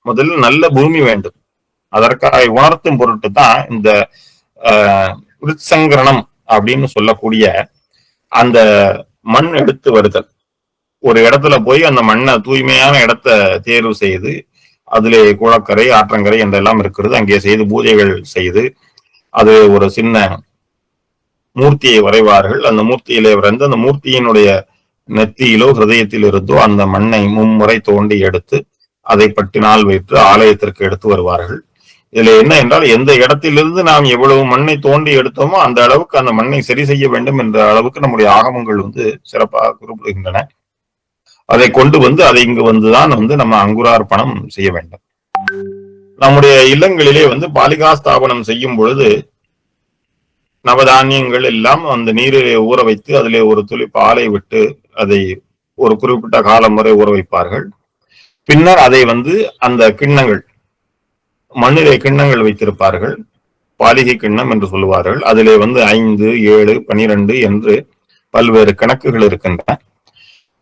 முதல்ல நல்ல பூமி வேண்டும். அதற்காக உணர்த்தும் பொருட்டு தான் இந்த விருட்சங்கரணம் அப்படின்னு சொல்லக்கூடிய அந்த மண் எடுத்து வருதல். ஒரு இடத்துல போய் அந்த மண்ணை தூய்மையான இடத்தை தேர்வு செய்து அதிலே குளக்கரை, ஆற்றங்கரை என்றெல்லாம் இருக்கிறது, அங்கே செய்து பூஜைகள் செய்து அது ஒரு சின்ன மூர்த்தியை வரைவார்கள். அந்த மூர்த்தியிலே வரைந்து அந்த மூர்த்தியினுடைய நெத்தியிலோ ஹிருதயத்தில் இருந்தோ அந்த மண்ணை மும்முறை தோண்டி எடுத்து அதை பட்டினால் வைத்து ஆலயத்திற்கு எடுத்து வருவார்கள். இதுல என்ன என்றால் எந்த இடத்திலிருந்து நாம் எவ்வளவு மண்ணை தோண்டி எடுத்தோமோ அந்த அளவுக்கு அந்த மண்ணை சரி செய்ய வேண்டும் என்ற அளவுக்கு நம்முடைய ஆகமங்கள் சிறப்பாக குறிப்பிடுகின்றன. அதை கொண்டு வந்து அதை இங்கு வந்துதான் நம்ம அங்குரார்ப்பணம் செய்ய வேண்டும். நம்முடைய இல்லங்களிலே பாலிகா ஸ்தாபனம் செய்யும் பொழுது நவதானியங்கள் எல்லாம் அந்த நீரிலே ஊற வைத்து அதிலே ஒரு துளி பாலை விட்டு அதை ஒரு குறிப்பிட்ட காலம் வரை ஊற வைப்பார்கள். பின்னர் அதை அந்த கிண்ணங்கள், மண்ணிலே கிண்ணங்கள் வைத்திருப்பார்கள், பாலிகை கிண்ணம் என்று சொல்லுவார்கள். அதிலே 5, 7, 12 என்று பல்வேறு கணக்குகள் இருக்கின்றன.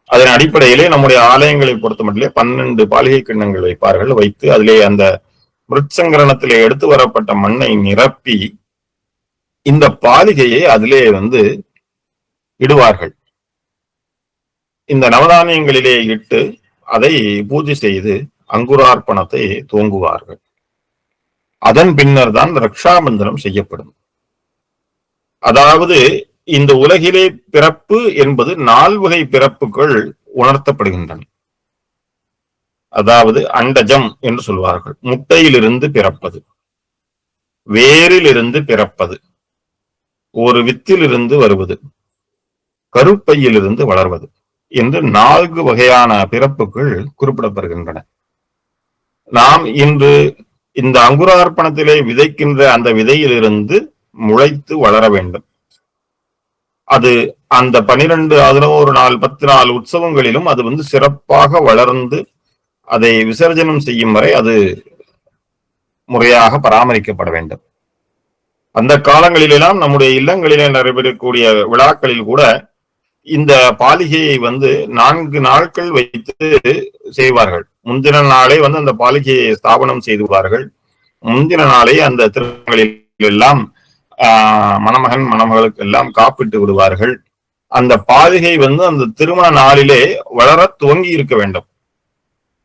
அதன் அடிப்படையிலே நம்முடைய ஆலயங்களை பொறுத்த மட்டிலே 12 பாலிகை கிண்ணங்கள் வைப்பார்கள். வைத்து அதிலே அந்த மிருத்சங்கரணத்திலே எடுத்து வரப்பட்ட மண்ணை நிரப்பி இந்த பாலிகையை அதிலே இடுவார்கள். இந்த நவதானியங்களிலே இட்டு அதை பூஜை செய்து அங்குரார்ப்பணத்தை துவங்குவார்கள். அதன் பின்னர் தான் ரக்ஷாபந்தனம் செய்யப்படும். அதாவது இந்த உலகிலே பிறப்பு என்பது 4 வகை பிறப்புகள் உணர்த்தப்படுகின்றன. அதாவது அண்டஜம் என்று சொல்வார்கள், முட்டையிலிருந்து பிறப்பது, வேரிலிருந்து பிறப்பது, ஒரு வித்திலிருந்து வருவது, கருப்பையிலிருந்து வளர்வது என்று 4 வகையான பிறப்புகள் குறிப்பிடப்படுகின்றன. நாம் இன்று இந்த அங்குரார்ப்பணத்திலே விதைக்கின்ற அந்த விதையிலிருந்து முளைத்து வளர வேண்டும். அது அந்த 12, 11 நாள் 10 நாள் உற்சவங்களிலும் அது சிறப்பாக வளர்ந்து அதை விசர்ஜனம் செய்யும் வரை அது முறையாக பராமரிக்கப்பட வேண்டும். அந்த காலங்களிலெல்லாம் நம்முடைய இல்லங்களிலே நடைபெறக்கூடிய விழாக்களில் கூட இந்த பாலிகையை 4 நாட்கள் வைத்து செய்வார்கள். முந்தின நாளே அந்த பாலிகையை ஸ்தாபனம் செய்துவார்கள். முந்தின நாளே அந்த திருமணங்களில் எல்லாம் மணமகன் மணமகளுக்கு எல்லாம் காப்பிட்டு விடுவார்கள். அந்த பாலிகை அந்த திருமண நாளிலே வளர துவங்கி இருக்க வேண்டும்.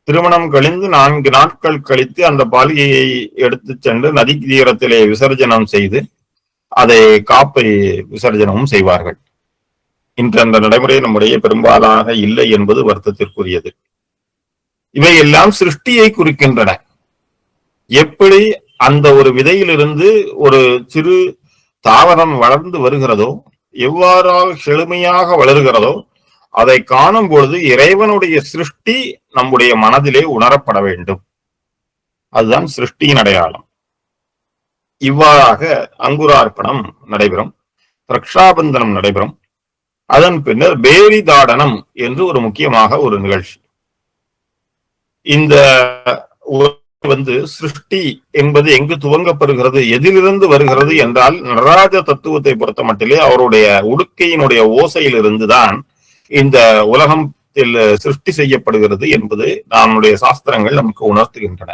திருமணம் கழிந்து 4 நாட்கள் கழித்து அந்த பாலிகையை எடுத்து சென்று நதி தீரத்திலே விசர்ஜனம் செய்து அதை காப்பை விசர்ஜனமும் செய்வார்கள். இன்று அந்த நடைமுறை நம்முடைய பெரும்பாலாக இல்லை என்பது வருத்தத்திற்குரியது. இவை எல்லாம் சிருஷ்டியை குறிக்கின்றன. எப்படி அந்த ஒரு விதையிலிருந்து ஒரு சிறு தாவரம் வளர்ந்து வருகிறதோ, எவ்வாறாக செழுமையாக வளர்கிறதோ, அதை காணும் பொழுது இறைவனுடைய சிருஷ்டி நம்முடைய மனதிலே உணரப்பட வேண்டும். அதுதான் சிருஷ்டியின் அடையாளம். இவ்வாறாக அங்குரார்ப்பணம் நடைபெறும், ரக்ஷாபந்தனம் நடைபெறும். அதன் பின்னர் பேரி தாடனம் என்று ஒரு முக்கியமாக ஒரு நிகழ்ச்சி. இந்த சிருஷ்டி என்பது எங்கு துவங்கப்படுகிறது, எதிலிருந்து வருகிறது என்றால் நடராஜ தத்துவத்தை பொறுத்த மட்டிலே அவருடைய உடுக்கையினுடைய ஓசையிலிருந்துதான் இந்த உலகத்தில் சிருஷ்டி செய்யப்படுகிறது என்பது நம்முடைய சாஸ்திரங்கள் நமக்கு உணர்த்துகின்றன.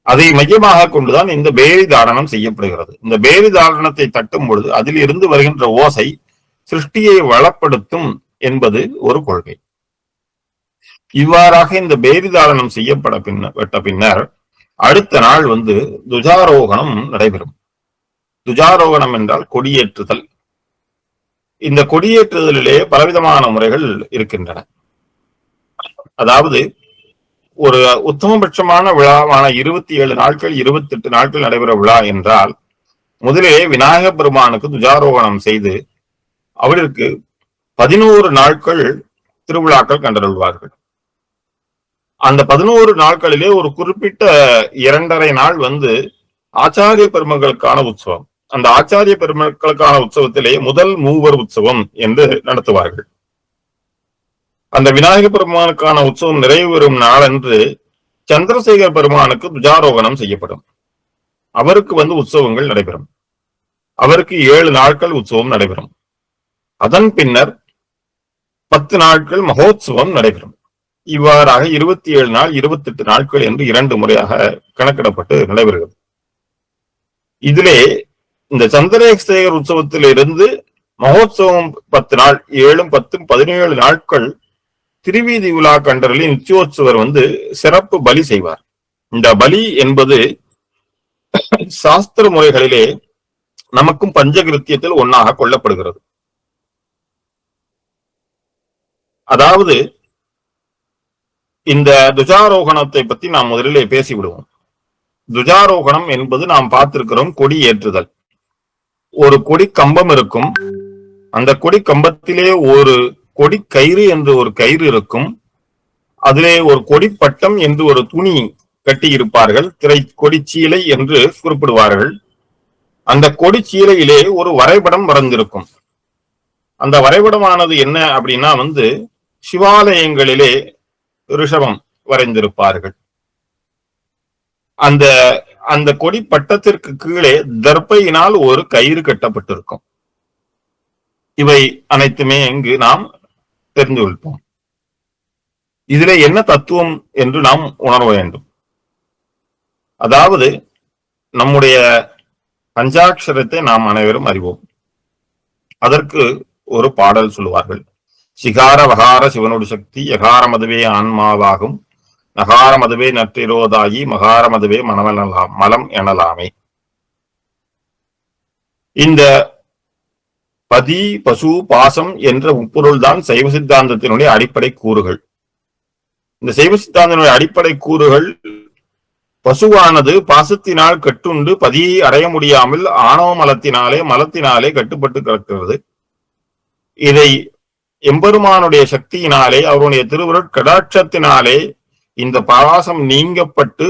அதை மையமாக கொண்டுதான் இந்த பேரி தாரணம் செய்யப்படுகிறது. இந்த பேரி தாரணத்தை தட்டும் பொழுது அதில் இருந்து வருகின்ற ஓசை சிருஷ்டியை வளப்படுத்தும் என்பது ஒரு கொள்கை. இவ்வாறாக இந்த பேரி தாரணம் செய்யப்பட்ட பின்னர் அடுத்த நாள் துஜாரோகணம் நடைபெறும். துஜாரோகணம் என்றால் கொடியேற்றுதல். இந்த கொடியேற்றுதலிலே பலவிதமான முறைகள் இருக்கின்றன. அதாவது ஒரு உத்தமபட்சமான விழாவான 27 நாட்கள் 28 நாட்கள் நடைபெற விழா என்றால் முதலிலே விநாயக பெருமானுக்கு துஜாரோகணம் செய்து அவருக்கு 11 நாட்கள் திருவிழாக்கள் கண்டருள்வார்கள். அந்த 11 நாட்களிலே ஒரு குறிப்பிட்ட 2.5 நாள் ஆச்சாரிய பெருமக்களுக்கான உற்சவம். அந்த ஆச்சாரிய பெருமக்களுக்கான உற்சவத்திலே முதல் மூவர் உற்சவம் என்று நடத்துவார்கள். அந்த விநாயக பெருமானுக்கான உற்சவம் நிறைவு பெறும் நாளன்று சந்திரசேகர் பெருமானுக்கு துஜாரோகணம் செய்யப்படும். அவருக்கு உற்சவங்கள் நடைபெறும். அவருக்கு 7 நாட்கள் உற்சவம் நடைபெறும். அதன் பின்னர் 10 நாட்கள் மகோத்சவம் நடைபெறும். இவ்வாறாக 27 நாள் 28 நாட்கள் என்று 2 முறையாக கணக்கிடப்பட்டு நடைபெறுகிறது. இதிலே இந்த சந்திரசேகர் உற்சவத்திலிருந்து மகோத்சவம் 10 நாள், 7, 10, 17 நாட்கள் திருவீதி விழா கண்டரில் நிச்சயோத்சவர் சிறப்பு பலி செய்வார். இந்த பலி என்பது சாஸ்திர முறைகளிலே நமக்கும் பஞ்சகிருத்தியத்தில் ஒன்னாக கொள்ளப்படுகிறது. அதாவது இந்த துஜாரோகணத்தை பத்தி நாம் முதலிலே பேசிவிடுவோம். துஜாரோகணம் என்பது நாம் பார்த்திருக்கிறோம், கொடி ஏற்றுதல். ஒரு கொடி கம்பம் இருக்கும். அந்த கொடி கம்பத்திலே ஒரு கொடி கயிறு என்று ஒரு கயிறு இருக்கும். அதிலே ஒரு கொடிப்பட்டம் என்று ஒரு துணி கட்டியிருப்பார்கள், கொடிச்சீலை என்று குறிப்பிடுவார்கள். அந்த கொடிச்சீலையிலே ஒரு வரைபடம் வரைந்திருக்கும். அந்த வரைபடமானது என்ன அப்படின்னா சிவாலயங்களிலே ரிஷபம் வரைந்திருப்பார்கள். அந்த அந்த கொடி பட்டத்திற்கு கீழே தர்பையினால் ஒரு கயிறு கட்டப்பட்டிருக்கும். இவை அனைத்துமே இங்கு நாம் தெரிந்து கொள்வோம். இதிலே என்ன தத்துவம் என்று நாம் உணர வேண்டும். அதாவது நம்முடைய பஞ்சாட்சரத்தை நாம் அனைவரும் அறிவோம். அதற்கு ஒரு பாடல் சொல்லுவார்கள். சிகார வகார சிவனோடு சக்தி யகார மதுவே ஆன்மாவாகும் நகார மதுவே நற்றிரோதாயி மகார மதுவே மலம் எனலாமே. இந்த பதி பசு பாசம் என்ற உட்பொருள்தான் சைவ சித்தாந்தத்தினுடைய அடிப்படை கூறுகள். இந்த சைவ சித்தாந்தத்தினுடைய அடிப்படை கூறுகள், பசுவானது பாசத்தினால் கட்டுண்டு பதியை அடைய முடியாமல் ஆணவ மலத்தினாலே கட்டுப்பட்டு கிடக்கிறது. இதை எம்பெருமானுடைய சக்தியினாலே அவருடைய திருவருட் கடாட்சத்தினாலே இந்த பாசம் நீங்கப்பட்டு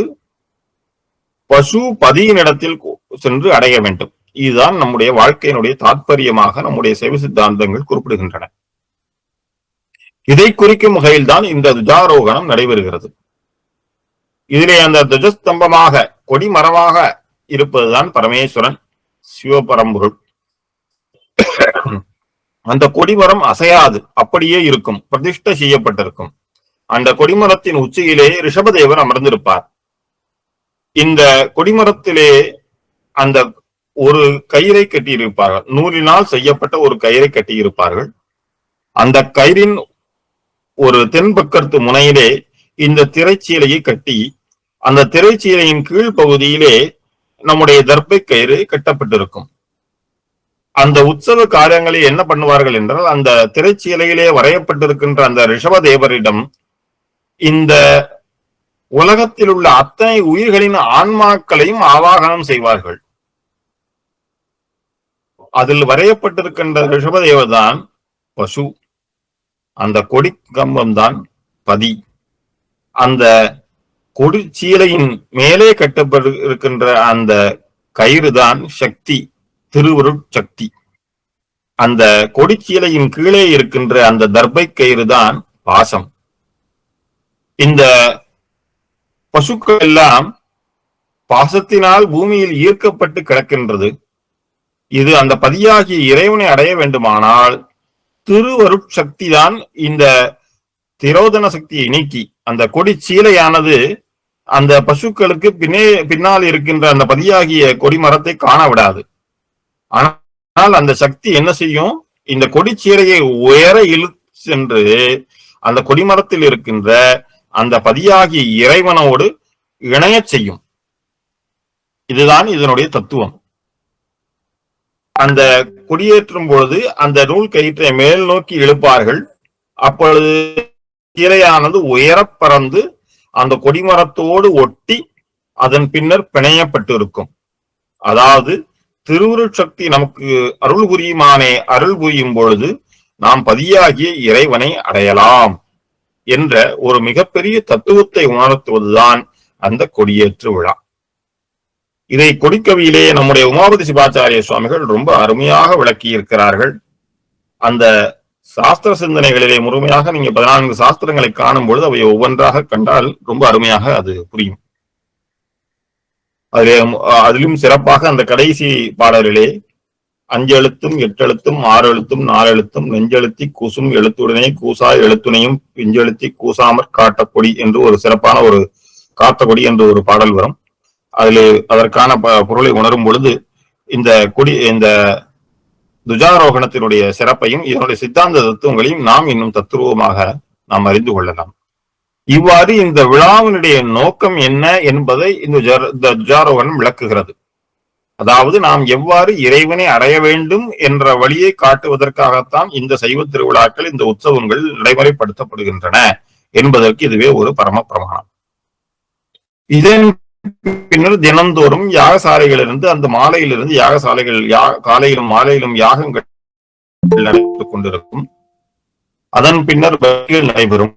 பசு பதியினிடத்தில் சென்று அடைய வேண்டும். இதுதான் நம்முடைய வாழ்க்கையினுடைய தாற்பயமாக நம்முடைய சைவ சித்தாந்தங்கள் குறிப்பிடுகின்றன. இதை குறிக்கும் வகையில் தான் இந்த துஜாரோகணம் நடைபெறுகிறது. இதிலே அந்த துஜஸ்தம்பமாக கொடிமரமாக இருப்பதுதான் பரமேஸ்வரன், சிவபரம்பொருள். அந்த கொடிமரம் அசையாது, அப்படியே இருக்கும், பிரதிஷ்டை செய்யப்பட்டிருக்கும். அந்த கொடிமரத்தின் உச்சியிலே ரிஷபதேவர் அமர்ந்திருப்பார். இந்த கொடிமரத்திலே அந்த ஒரு கயிறை கட்டியிருப்பார்கள், நூலினால் செய்யப்பட்ட ஒரு கயிறை கட்டியிருப்பார்கள். அந்த கயிறின் ஒரு தென்பக்கத்து முனையிலே இந்த திரைச்சீலையை கட்டி, அந்த திரைச்சீலையின் கீழ் பகுதியிலே நம்முடைய தர்பை கயிறு கட்டப்பட்டிருக்கும். அந்த உற்சவ காரியங்களில் என்ன பண்ணுவார்கள் என்றால், அந்த திரைச்சீலையிலே வரையப்பட்டிருக்கின்ற அந்த ரிஷபதேவரிடம் இந்த உலகத்தில் உள்ள அத்தனை உயிர்களின் ஆன்மாக்களையும் ஆவாகனம் செய்வார்கள். அதில் வரையப்பட்டிருக்கின்ற ரிஷபதேவர் தான் பசு, அந்த கொடி கம்பம் தான் பதி, அந்த கொடி சீலையின் மேலே கட்டப்பட்டிருக்கின்ற அந்த கயிறு தான் சக்தி, திருவருட் சக்தி. அந்த கொடிச்சீலையின் கீழே இருக்கின்ற அந்த தர்பை கயிறு தான் பாசம். இந்த பசுக்கள் எல்லாம் பாசத்தினால் பூமியில் ஈர்க்கப்பட்டு கிடக்கின்றது. இது அந்த பதியாகிய இறைவனை அடைய வேண்டுமானால் திருவருட் சக்தி தான் இந்த திரோதன சக்தியை நீக்கி அந்த கொடி சீலையானது அந்த பசுக்களுக்கு பின்னால் இருக்கின்ற அந்த பதியாகிய கொடிமரத்தை காண விடாது. ஆனால் அந்த சக்தி என்ன செய்யும், இந்த கொடிச்சீலையை உயர இழுத்து சென்று அந்த கொடிமரத்தில் இருக்கின்ற அந்த பதியாகிய இறைவனோடு இணைய செய்யும். இதுதான் இதனுடைய தத்துவம். அந்த கொடியேற்றும் பொழுது அந்த நூல் கயிற்றை மேல் நோக்கி இழுப்பார்கள். அப்பொழுது சீலையானது உயர பறந்து அந்த கொடிமரத்தோடு ஒட்டி அதன் பின்னர் பிணையப்பட்டு இருக்கும். அதாவது திருவுருட் சக்தி நமக்கு அருள் புரியுமானே, அருள் புரியும் பொழுது நாம் பதியாகிய இறைவனை அடையலாம் என்ற ஒரு மிகப்பெரிய தத்துவத்தை உணர்த்துவதுதான் அந்த கொடியேற்று விழா. இதை கொடிக்கவியிலே நம்முடைய உமாபதி சிவாச்சாரிய சுவாமிகள் ரொம்ப அருமையாக விளக்கி இருக்கிறார்கள். அந்த சாஸ்திர சிந்தனைகளிலே முழுமையாக நீங்க 14 சாஸ்திரங்களை காணும் பொழுது அவை ஒவ்வொன்றாக கண்டால் ரொம்ப அருமையாக அது புரியும். அதிலும் சிறப்பாக அந்த கடைசி பாடலிலே 5 எழுத்தும் 8 எழுத்தும் 6 எழுத்தும் 4 எழுத்தும் நெஞ்செழுத்தி கூசும் எழுத்துடனே கூசாய் எழுத்துணையும் பிஞ்செழுத்தி கூசாமற் காட்டக்கொடி என்று ஒரு சிறப்பான ஒரு காத்தக்கொடி என்று ஒரு பாடல் வரும். அதில் அதற்கான பொருளை உணரும் பொழுது இந்த துஜாரோகணத்தினுடைய சிறப்பையும் இதனுடைய சித்தாந்த தத்துவங்களையும் நாம் இன்னும் தத்துருவமாக நாம் அறிந்து கொள்ளலாம். இவ்வாறு இந்த விழாவினுடைய நோக்கம் என்ன என்பதை இந்த துஜாரோகணம் விளக்குகிறது. அதாவது நாம் எவ்வாறு இறைவனை அடைய வேண்டும் என்ற வழியை காட்டுவதற்காகத்தான் இந்த சைவ திருவிழாக்கள், இந்த உற்சவங்கள் நடைமுறைப்படுத்தப்படுகின்றன என்பதற்கு இதுவே ஒரு பரம பிரமாணம். இதன் பின்னர் தினந்தோறும் யாகசாலைகளிலிருந்து அந்த மாலையிலிருந்து யாகசாலைகள் காலையிலும் மாலையிலும் யாகங்கள் நடைபெற்றுக் கொண்டிருக்கும். அதன் பின்னர் நடைபெறும்.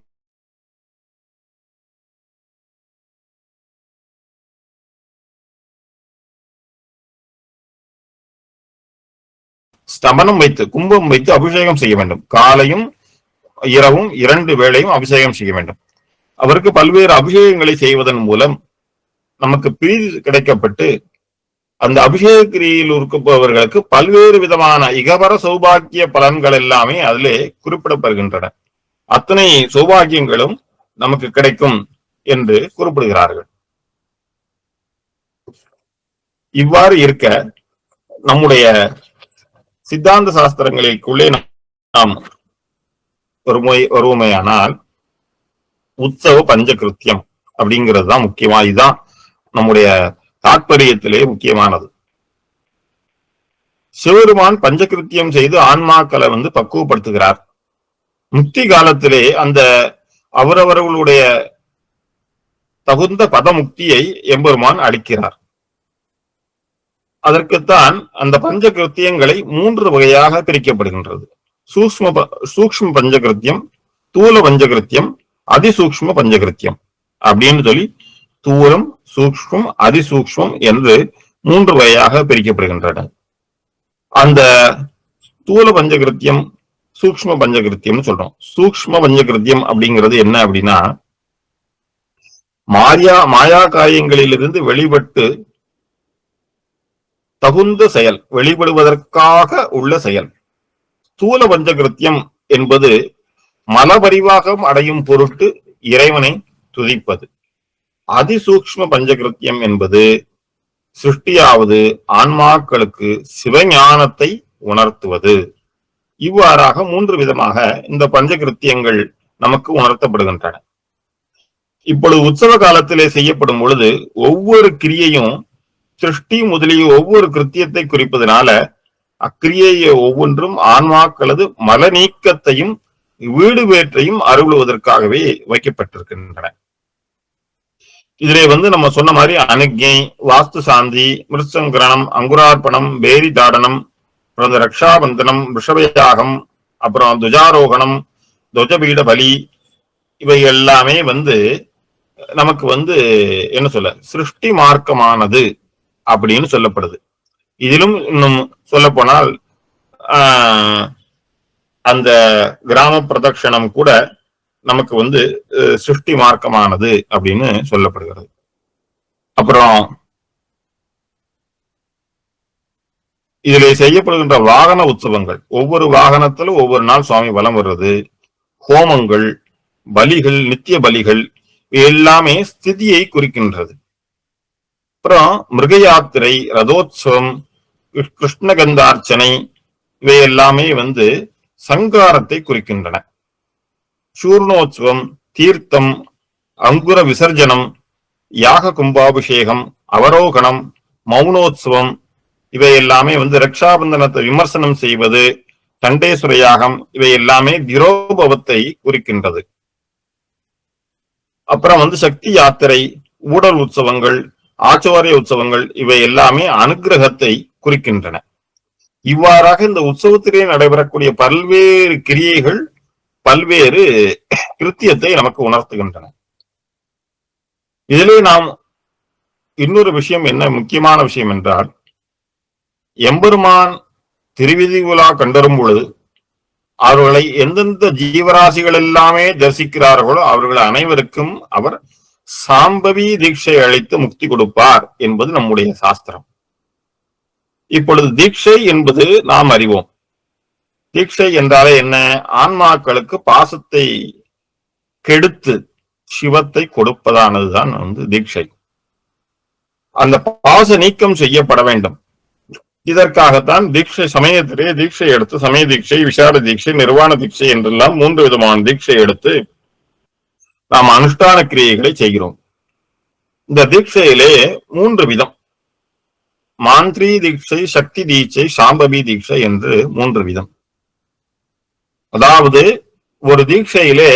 ஸ்தமனம் வைத்து கும்பம் வைத்து அபிஷேகம் செய்ய வேண்டும். காலையும் இரவும் 2 வேளையும் அபிஷேகம் செய்ய வேண்டும். அவருக்கு பல்வேறு அபிஷேகங்களை செய்வதன் மூலம் நமக்கு பிரீதி கிடைக்கப்பட்டு அந்த அபிஷேக கிரியில் இருப்பவர்களுக்கு பல்வேறு விதமான இகபர சௌபாக்கிய பலன்கள் எல்லாமே அதிலே குறிப்பிடப்படுகின்றன. அத்தனை சௌபாகியங்களும் நமக்கு கிடைக்கும் என்று குறிப்பிடுகிறார்கள். இவ்வாறு இருக்க நம்முடைய சித்தாந்த சாஸ்திரங்களுக்குள்ளே நாம் வருவோமேயானால் உற்சவ பஞ்சகிருத்தியம் அப்படிங்கிறது தான் முக்கியமா. இதுதான் நம்முடைய தாற்பயத்திலே முக்கியமானது. சிவபெருமான் பஞ்சகிருத்தியம் செய்து ஆன்மாக்களை பக்குவப்படுத்துகிறார். முக்தி காலத்திலே அந்த அவரவர்களுடைய தகுந்த பதமுக்தியை எம்பெருமான் அளிக்கிறார். அதற்குத்தான் அந்த பஞ்சகிருத்தியங்களை 3 வகையாக பிரிக்கப்படுகின்றது. சூக்ஷ்ம பஞ்சகிருத்தியம், தூல பஞ்சகிருத்தியம், அதிசூக்ஷ்ம பஞ்சகிருத்தியம் அப்படின்னு சொல்லி தூலம், சூக்ஷ்மம், அதிசூக்ஷ்மம் என்று 3 வகையாக பிரிக்கப்படுகின்றன. அந்த தூல பஞ்சகிருத்தியம், சூக்ஷ்ம பஞ்சகிருத்தியம் சொல்றோம். சூக்ஷ்ம பஞ்சகிருத்தியம் அப்படிங்கிறது என்ன அப்படின்னா, மாயா காரியங்களிலிருந்து வெளிப்பட்டு தகுந்த செயல், வெளிப்படுவதற்காக உள்ள செயல். ஸ்தூல பஞ்சகிருத்தியம் என்பது மலபரிவாகம் அடையும் பொருட்டு இறைவனை துதிப்பது. அதிசூக்ஷ்ம பஞ்சகிருத்தியம் என்பது சிருஷ்டியாவது ஆன்மாக்களுக்கு சிவஞானத்தை உணர்த்துவது. இவ்வாறாக 3 விதமாக இந்த பஞ்சகிருத்தியங்கள் நமக்கு உணர்த்தப்படுகின்றன. இப்பொழுது உற்சவ காலத்திலே செய்யப்படும் பொழுது ஒவ்வொரு கிரியையும் சிருஷ்டி முதலிய ஒவ்வொரு கிருத்தியத்தை குறிப்பதனால அக்கிரியையை ஒவ்வொன்றும் ஆன்மாக்களது மல நீக்கத்தையும் வீடு வேற்றையும் அருளுவதற்காகவே வைக்கப்பட்டிருக்கின்றன. இதிலே நம்ம சொன்ன மாதிரி அனுக்ஞை, வாஸ்து சாந்தி, மிருத்சங்கரணம், அங்குரார்ப்பணம், பேரி தாடனம், அப்புறம் ரக்ஷாபந்தனம், ரிஷபயாகம், அப்புறம் துஜாரோகணம், துவஜபீட பலி, இவை எல்லாமே நமக்கு என்ன சொல்ல சிருஷ்டி மார்க்கமானது அப்படின்னு சொல்லப்படுது. இதிலும் இன்னும் சொல்ல போனால் அந்த கிராம பிரதட்சணம் கூட நமக்கு சிருஷ்டி மார்க்கமானது அப்படின்னு சொல்லப்படுகிறது. அப்புறம் இதில் செய்யப்படுகின்ற வாகன உற்சவங்கள், ஒவ்வொரு வாகனத்திலும் ஒவ்வொரு நாள் சுவாமி வலம் வர்றது, ஹோமங்கள், பலிகள், நித்திய பலிகள் எல்லாமே ஸ்திதியை குறிக்கின்றது. அப்புறம் மிருக யாத்திரை, ரதோத்சவம், கிருஷ்ணகந்தார்ச்சனை இவை எல்லாமே சங்காரத்தை குறிக்கின்றன. சூர்ணோத்சவம், தீர்த்தம், அங்குர விசர்ஜனம், யாக கும்பாபிஷேகம், அவரோகணம், மௌனோத்சவம் இவை எல்லாமே ரக்ஷாபந்தனத்தை விமர்சனம் செய்வது, சண்டேஸ்வர யாகம் இவை எல்லாமே திரோபவத்தை குறிக்கின்றது. அப்புறம் சக்தி யாத்திரை, ஊடல் உற்சவங்கள், ஆச்சாரிய உற்சவங்கள் இவை எல்லாமே அனுகிரகத்தை குறிக்கின்றன. இவ்வாறாக இந்த உற்சவத்திலே நடைபெறக்கூடிய பல்வேறு கிரியைகள் பல்வேறு கிருத்தியத்தை நமக்கு உணர்த்துகின்றன. இதிலே நாம் இன்னொரு விஷயம், என்ன முக்கியமான விஷயம் என்றால், எம்பெருமான் திருவிதி உலா கண்டரும் பொழுது அவர்களை எந்தெந்த ஜீவராசிகள் எல்லாமே தரிசிக்கிறார்களோ அவர்கள் அனைவருக்கும் அவர் சாம்பவி தீட்சை அளித்து முக்தி கொடுப்பார் என்பது நம்முடைய சாஸ்திரம். இப்பொழுது தீட்சை என்பது நாம் அறிவோம். தீட்சை என்றாலே என்ன? ஆன்மாக்களுக்கு பாசத்தை கெடுத்து சிவத்தை கொடுப்பதானதுதான் தீட்சை. அந்த பாச நீக்கம் செய்யப்பட வேண்டும். இதற்காகத்தான் தீட்சை சமயத்திலே தீட்சை எடுத்து, சமய தீட்சை, விசார தீட்சை, நிர்வாண தீட்சை என்றெல்லாம் 3 விதமான தீட்சை எடுத்து நாம் அனுஷ்டான கிரியைகளை செய்கிறோம். இந்த தீட்சையிலே 3 விதம்: மாந்திரி தீட்சை, சக்தி தீட்சை, சாம்பவி தீட்சை என்று 3 விதம். அதாவது ஒரு தீட்சையிலே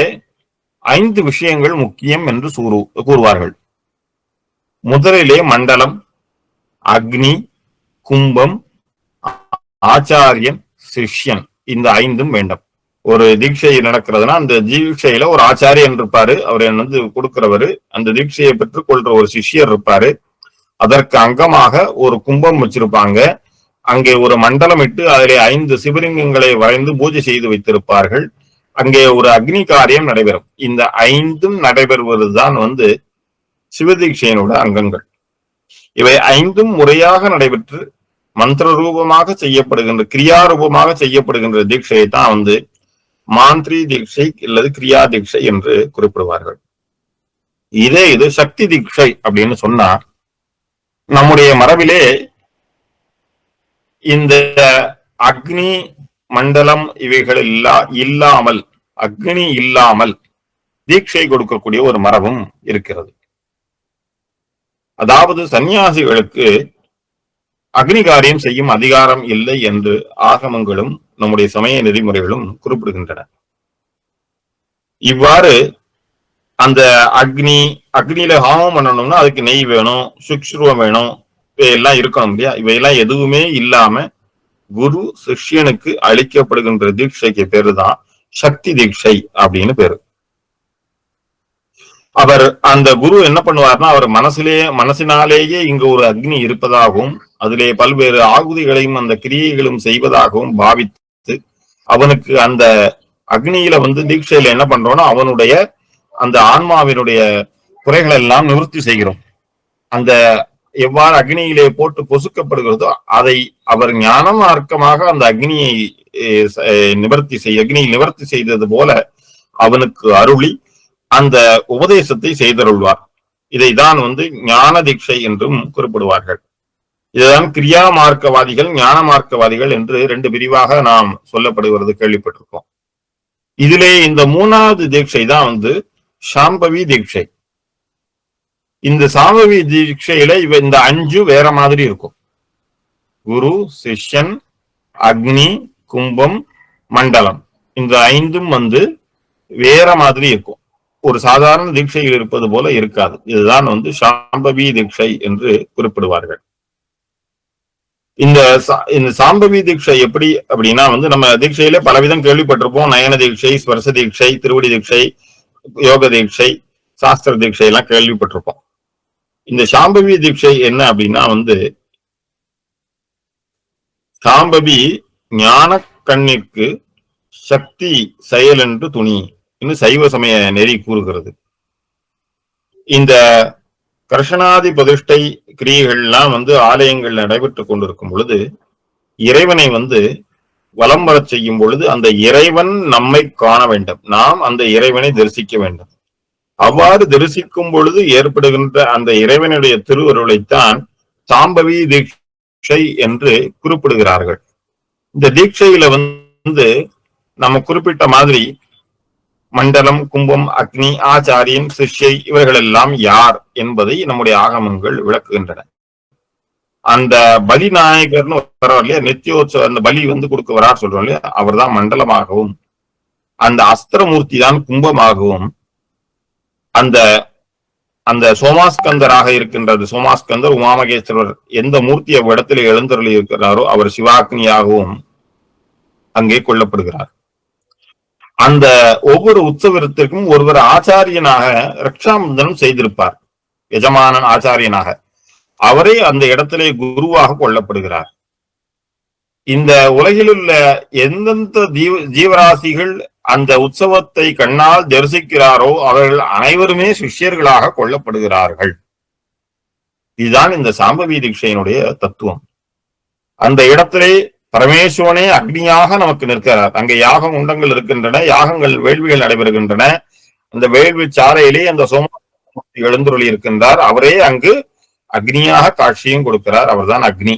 5 விஷயங்கள் முக்கியம் என்று கூறுவார்கள். முதலிலே மண்டலம், அக்னி, கும்பம், ஆச்சாரியன், சிஷ்யன், இந்த 5ம் வேண்டும். ஒரு தீட்சை நடக்கிறதுனா அந்த தீட்சையில ஒரு ஆச்சாரியன் இருப்பாரு, அவர் கொடுக்கிறவரு. அந்த தீட்சையை பெற்றுக் கொள்ற ஒரு சிஷ்யர் இருப்பாரு. அதற்கு அங்கமாக ஒரு கும்பம் வச்சிருப்பாங்க. அங்கே ஒரு மண்டலம் இட்டு அதிலே 5 சிவலிங்கங்களை வரைந்து பூஜை செய்து வைத்திருப்பார்கள். அங்கே ஒரு அக்னி காரியம் நடைபெறும். இந்த 5ம் நடைபெறுவதுதான் சிவதீட்சையினோட அங்கங்கள். இவை 5ம் முறையாக நடைபெற்று மந்திர ரூபமாக செய்யப்படுகின்ற, கிரியா ரூபமாக செய்யப்படுகின்ற தீட்சையை தான் மாந்திரி தீட்சை அல்லது கிரியா தீட்சை என்று குறிப்பிடுவார்கள். இது சக்தி தீட்சை அப்படின்னு சொன்னா, நம்முடைய மரபிலே இந்த அக்னி மண்டலம் இவைகள் இல்லாமல், அக்னி இல்லாமல் தீட்சை கொடுக்கக்கூடிய ஒரு மரபும் இருக்கிறது. அதாவது சன்னியாசிகளுக்கு அக்னி காரியம் செய்யும் அதிகாரம் இல்லை என்று ஆகமங்களும் நம்முடைய சமய நெறிமுறைகளும் குறிப்பிடுகின்றன. இவ்வாறு அந்த அக்னியில ஹோமம் பண்ணணும்னா அதுக்கு நெய் வேணும், சுக்ஷ்ருவம் வேணும், இவையெல்லாம் இருக்கணும் இல்லையா? இவையெல்லாம் எதுவுமே இல்லாம குரு சிஷ்யனுக்கு அளிக்கப்படுகின்ற தீட்சைக்கு பேரு தான் சக்தி தீட்சை அப்படின்னு பேரு. அவர் அந்த குரு என்ன பண்ணுவார்னா, அவர் மனசினாலேயே இங்கு ஒரு அக்னி இருப்பதாகவும் அதிலே பல்வேறு ஆகுதிகளையும் அந்த கிரியைகளும் செய்வதாகவும் பாவித்து அவனுக்கு அந்த அக்னியில தீட்சையில என்ன பண்றோம்னா அவனுடைய அந்த ஆன்மாவினுடைய குறைகள் எல்லாம் நிவர்த்தி செய்கிறோம். அந்த எவ்வாறு அக்னியிலே போட்டு பொசுக்கப்படுகிறதோ அதை அவர் ஞான மார்க்கமாக அந்த அக்னியை நிவர்த்தி செய்தது போல அவனுக்கு அருளி அந்த உபதேசத்தை செய்தருள்வார். இதைதான் ஞான தீட்சை என்றும் குறிப்பிடுவார்கள். இதுதான் கிரியா மார்க்கவாதிகள், ஞான மார்க்கவாதிகள் என்று 2 பிரிவாக நாம் சொல்லப்படுகிறது கேள்விப்பட்டிருக்கோம். இதிலே இந்த 3வது தீட்சை தான் சாம்பவி தீட்சை. இந்த சாம்பவி தீட்சையில இந்த 5 வேற மாதிரி இருக்கும். குரு, சிஷ்யன், அக்னி, கும்பம், மண்டலம், இந்த 5ம் வேற மாதிரி இருக்கும். ஒரு சாதாரண தீட்சையில் இருப்பது போல இருக்காது. இதுதான் சாம்பவி தீட்சை என்று குறிப்பிடுவார்கள். இந்த சாம்பவி தீட்சை எப்படி அப்படின்னா நம்ம தீட்சையில பலவிதம் கேள்விப்பட்டிருப்போம். நயன தீட்சை, ஸ்பர்ச தீட்சை, திருவடி தீட்சை, யோக தீட்சை, சாஸ்திர தீட்சை எல்லாம் கேள்விப்பட்டிருப்போம். இந்த சாம்பவி தீட்சை என்ன அப்படின்னா சாம்பவி ஞான கண்ணிற்கு சக்தி செயல் என்று துணி இன்னும் சைவ சமய நெறி கூறுகிறது. இந்த கர்ஷனாதி பிரதிஷ்டை கிரியைகள்லாம் ஆலயங்கள் நடைபெற்றுக் கொண்டிருக்கும் பொழுது இறைவனை வலம் வரச் செய்யும் பொழுது அந்த இறைவன் நம்மை காண வேண்டும், நாம் அந்த இறைவனை தரிசிக்க வேண்டும். அவ்வாறு தரிசிக்கும் பொழுது ஏற்படுகின்ற அந்த இறைவனுடைய திருவருளைத்தான் சாம்பவி தீட்சை என்று குறிப்பிடுகிறார்கள். இந்த தீட்சையில நம்ம குறிப்பிட்ட மாதிரி மண்டலம், கும்பம், அக்னி, ஆச்சாரியன், சிஷ்யை இவர்கள் எல்லாம் யார் என்பதை நம்முடைய ஆகமங்கள் விளக்குகின்றன. அந்த பலி நாயகர்னு வர்றார் இல்லையா, நித்தியோத்சவ அந்த பலி கொடுக்க வரார் சொல்றோம் இல்லையா, அவர் தான் மண்டலமாகவும், அந்த அஸ்திரமூர்த்தி தான் கும்பமாகவும், அந்த அந்த சோமாஸ்கந்தராக இருக்கின்றது, சோமாஸ்கந்தர் உமாமகேஸ்வரர் எந்த மூர்த்தியை இடத்துல எழுந்தருளி இருக்கிறாரோ அவர் சிவாக்னியாகவும் அங்கே கொல்லப்படுகிறார். அந்த ஒவ்வொரு உற்சவத்திற்கும் ஒருவர் ஆச்சாரியனாக ரக்ஷாபந்தனம் செய்திருப்பார். எஜமானன் ஆச்சாரியனாக அவரே அந்த இடத்திலே குருவாக கொல்லப்படுகிறார். இந்த உலகில் உள்ள எந்தெந்த ஜீவராசிகள் அந்த உற்சவத்தை கண்ணால் தரிசிக்கிறாரோ அவர்கள் அனைவருமே சிஷ்யர்களாக கொல்லப்படுகிறார்கள். இதுதான் இந்த சாம்பவி தீட்சையினுடைய தத்துவம். அந்த இடத்திலே பரமேஸ்வரனே அக்னியாக நமக்கு நிற்கிறார். அங்கே யாகம் உண்டங்கள் இருக்கின்றன, யாகங்கள் வேள்விகள் நடைபெறுகின்றன. அந்த வேள்வி சாலையிலே அந்த சோமமூர்த்தி எழுந்துருளி இருக்கின்றார். அவரே அங்கு அக்னியாக காட்சியும் கொடுக்கிறார். அவர்தான் அக்னி.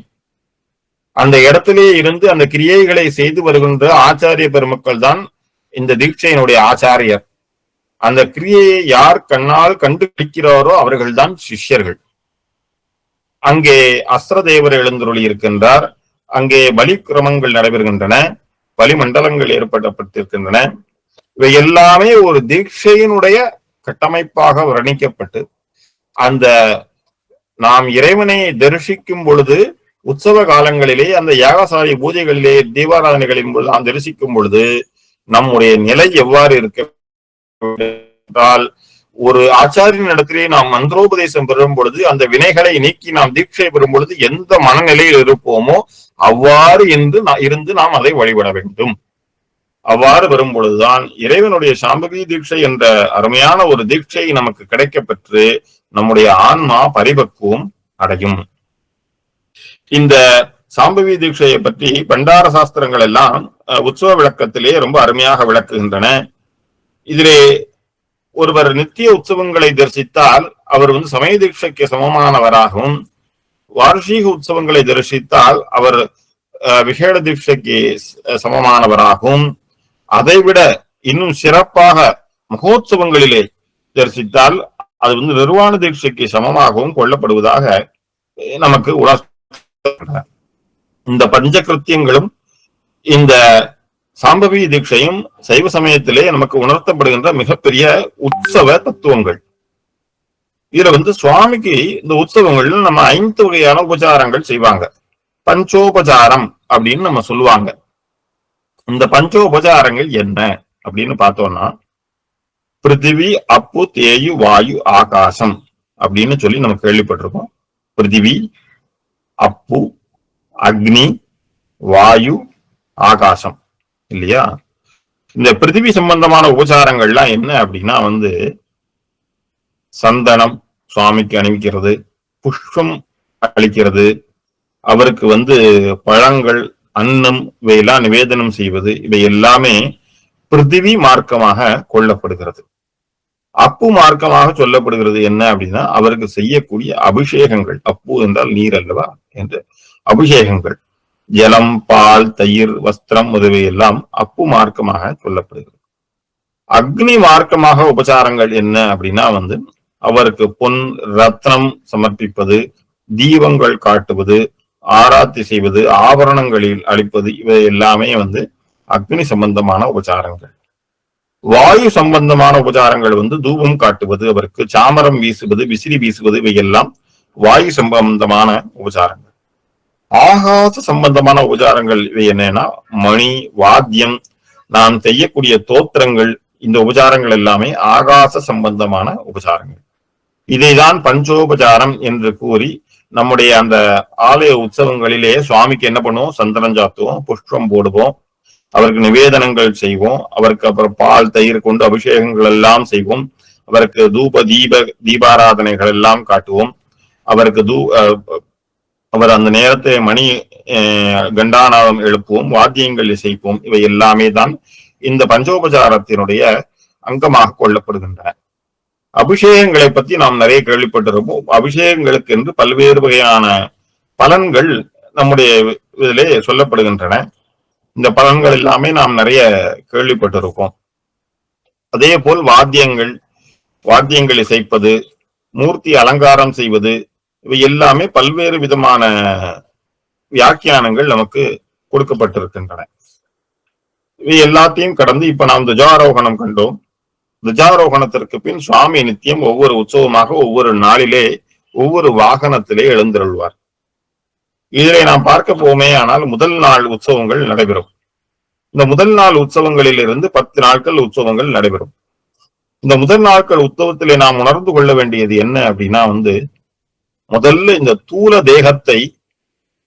அந்த இடத்திலே இருந்து அந்த கிரியைகளை செய்து வருகின்ற ஆச்சாரிய பெருமக்கள் தான் இந்த தீட்சையினுடைய ஆச்சாரியர். அந்த கிரியையை யார் கண்ணால் கண்டுபிடிக்கிறாரோ அவர்கள்தான் சிஷ்யர்கள். அங்கே அஸ்திரதேவர் எழுந்துருளி இருக்கின்றார். அங்கே பலி கிரமங்கள் நடைபெறுகின்றன, பலி மண்டலங்கள் ஏற்படுத்தப்பட்டிருக்கின்றன. இவை எல்லாமே ஒரு தீட்சையினுடைய கட்டமைப்பாக வர்ணிக்கப்பட்டு அந்த நாம் இறைவனை தரிசிக்கும் பொழுது உற்சவ காலங்களிலே அந்த யாகசாலை பூஜைகளிலே தீபாராதனைகளின் பொழுது நாம் தரிசிக்கும் பொழுது நம்முடைய நிலை எவ்வாறு இருக்க என்றால், ஒரு ஆச்சாரியின் இடத்திலே நாம் மந்திரோபதேசம் பெறும் பொழுது அந்த வினைகளை நீக்கி நாம் தீட்சை பெறும் பொழுது எந்த மனநிலையில் இருப்போமோ அவ்வாறு இருந்து நாம் அதை வழிபட வேண்டும். அவ்வாறு வரும் பொழுதுதான் இறைவனுடைய சாம்பவி தீட்சை என்ற அருமையான ஒரு தீட்சை நமக்கு கிடைக்க பெற்று நம்முடைய ஆன்மா பரிபக்குவம் அடையும். இந்த சாம்பவி தீட்சையை பற்றி பண்டார சாஸ்திரங்கள் எல்லாம் உற்சவ விளக்கத்திலே ரொம்ப அருமையாக விளக்குகின்றன. இதிலே ஒருவர் நித்திய உற்சவங்களை தரிசித்தால் அவர் சமய தீட்சைக்கு சமமானவராகவும், வார்ஷிக உற்சவங்களை தரிசித்தால் அவர் விசேட தீட்சைக்கு சமமானவராகவும், அதைவிட இன்னும் சிறப்பாக மகோத்சவங்களிலே தரிசித்தால் அது நிர்வாண தீட்சைக்கு சமமாகவும் கொள்ளப்படுவதாக நமக்கு இந்த பஞ்சகிருத்தியங்களும் இந்த சாம்பவி தீட்சையும் சைவ சமயத்திலே நமக்கு உணர்த்தப்படுகின்ற மிகப்பெரிய உற்சவ தத்துவங்கள். இதுல சுவாமிக்கு இந்த உற்சவங்கள்ல நம்ம 5 வகையான உபச்சாரங்கள் செய்வாங்க. பஞ்சோபச்சாரம் அப்படின்னு நம்ம சொல்லுவாங்க. இந்த பஞ்சோபச்சாரங்கள் என்ன அப்படின்னு பார்த்தோம்னா, பிருத்திவி, அப்பு, தேயு, வாயு, ஆகாசம் அப்படின்னு சொல்லி நம்ம கேள்விப்பட்டிருக்கோம். பிருத்திவி, அப்பு, அக்னி, வாயு, ஆகாசம் இல்லையா? இந்த பிருத்திவி சம்பந்தமான உபச்சாரங்கள்லாம் என்ன அப்படின்னா சந்தனம் சுவாமிக்கு அணிவிக்கிறது, புஷ்பம் அளிக்கிறது, அவருக்கு பழங்கள், அன்னம் இவையெல்லாம் நிவேதனம் செய்வது, இவை எல்லாமே பிருத்திவி மார்க்கமாக கொள்ளப்படுகிறது. அப்பு மார்க்கமாக சொல்லப்படுகிறது என்ன அப்படின்னா, அவருக்கு செய்யக்கூடிய அபிஷேகங்கள். அப்பு என்றால் நீர் அல்லவா என்று அபிஷேகங்கள், ஜலம், பால், தயிர், வஸ்திரம் முதலியெல்லாம் அப்பு மார்க்கமாக சொல்லப்படுகிறது. அக்னி மார்க்கமாக உபச்சாரங்கள் என்ன அப்படின்னா அவருக்கு பொன், ரத்னம் சமர்ப்பிப்பது, தீபங்கள் காட்டுவது, ஆராத்தி செய்வது, ஆபரணங்களில் அளிப்பது, இவை எல்லாமே அக்னி சம்பந்தமான உபச்சாரங்கள். வாயு சம்பந்தமான உபச்சாரங்கள் தூபம் காட்டுவது, அவருக்கு சாமரம் வீசுவது, விசிறி வீசுவது, இவையெல்லாம் வாயு சம்பந்தமான உபச்சாரங்கள். ஆகாச சம்பந்தமான உபச்சாரங்கள் இவை என்னன்னா, மணி, வாத்தியம், நாம் செய்யக்கூடிய தோத்திரங்கள், இந்த உபச்சாரங்கள் எல்லாமே ஆகாச சம்பந்தமான உபச்சாரங்கள். இதைதான் பஞ்சோபச்சாரம் என்று கூறி நம்முடைய அந்த ஆலய உற்சவங்களிலே சுவாமிக்கு என்ன பண்ணுவோம்? சந்தனம் சாத்துவோம், புஷ்பம் போடுவோம், அவருக்கு நிவேதனங்கள் செய்வோம், அவருக்கு அப்புறம் பால், தயிர் கொண்டு அபிஷேகங்கள் எல்லாம் செய்வோம், அவருக்கு தீபாராதனைகள் எல்லாம் காட்டுவோம், அவருக்கு அவர் அந்த நேரத்தை மணி கண்டானாதம் எழுப்புவோம், வாத்தியங்கள் இசைப்போம். இவை எல்லாமே தான் இந்த பஞ்சோபச்சாரத்தினுடைய அங்கமாக கொள்ளப்படுகின்றன. அபிஷேகங்களை பத்தி நாம் நிறைய கேள்விப்பட்டிருப்போம். அபிஷேகங்களுக்கு என்று பல்வேறு வகையான பலன்கள் நம்முடைய இதிலே சொல்லப்படுகின்றன. இந்த பலன்கள் எல்லாமே நாம் நிறைய கேள்விப்பட்டிருக்கோம். அதே போல் வாத்தியங்கள் இசைப்பது, மூர்த்தி அலங்காரம் செய்வது, இவை எல்லாமே பல்வேறு விதமான வியாக்கியானங்கள் நமக்கு கொடுக்கப்பட்டிருக்கின்றன. இவை எல்லாத்தையும் கடந்து இப்ப நாம் துஜாரோகணம் கண்டோம். துஜாரோகணத்திற்கு பின் சுவாமி நித்தியம் ஒவ்வொரு உற்சவமாக ஒவ்வொரு நாளிலே ஒவ்வொரு வாகனத்திலே எழுந்தருள்வார். இதிலே நாம் பார்க்க போமே ஆனால் முதல் நாள் உற்சவங்கள் நடைபெறும். இந்த முதல் நாள் உற்சவங்களில் இருந்து 10 நாட்கள் உற்சவங்கள் நடைபெறும். இந்த முதல் நாட்கள் உற்சவத்திலே நாம் உணர்ந்து கொள்ள வேண்டியது என்ன அப்படின்னா முதல்ல இந்த தூல தேகத்தை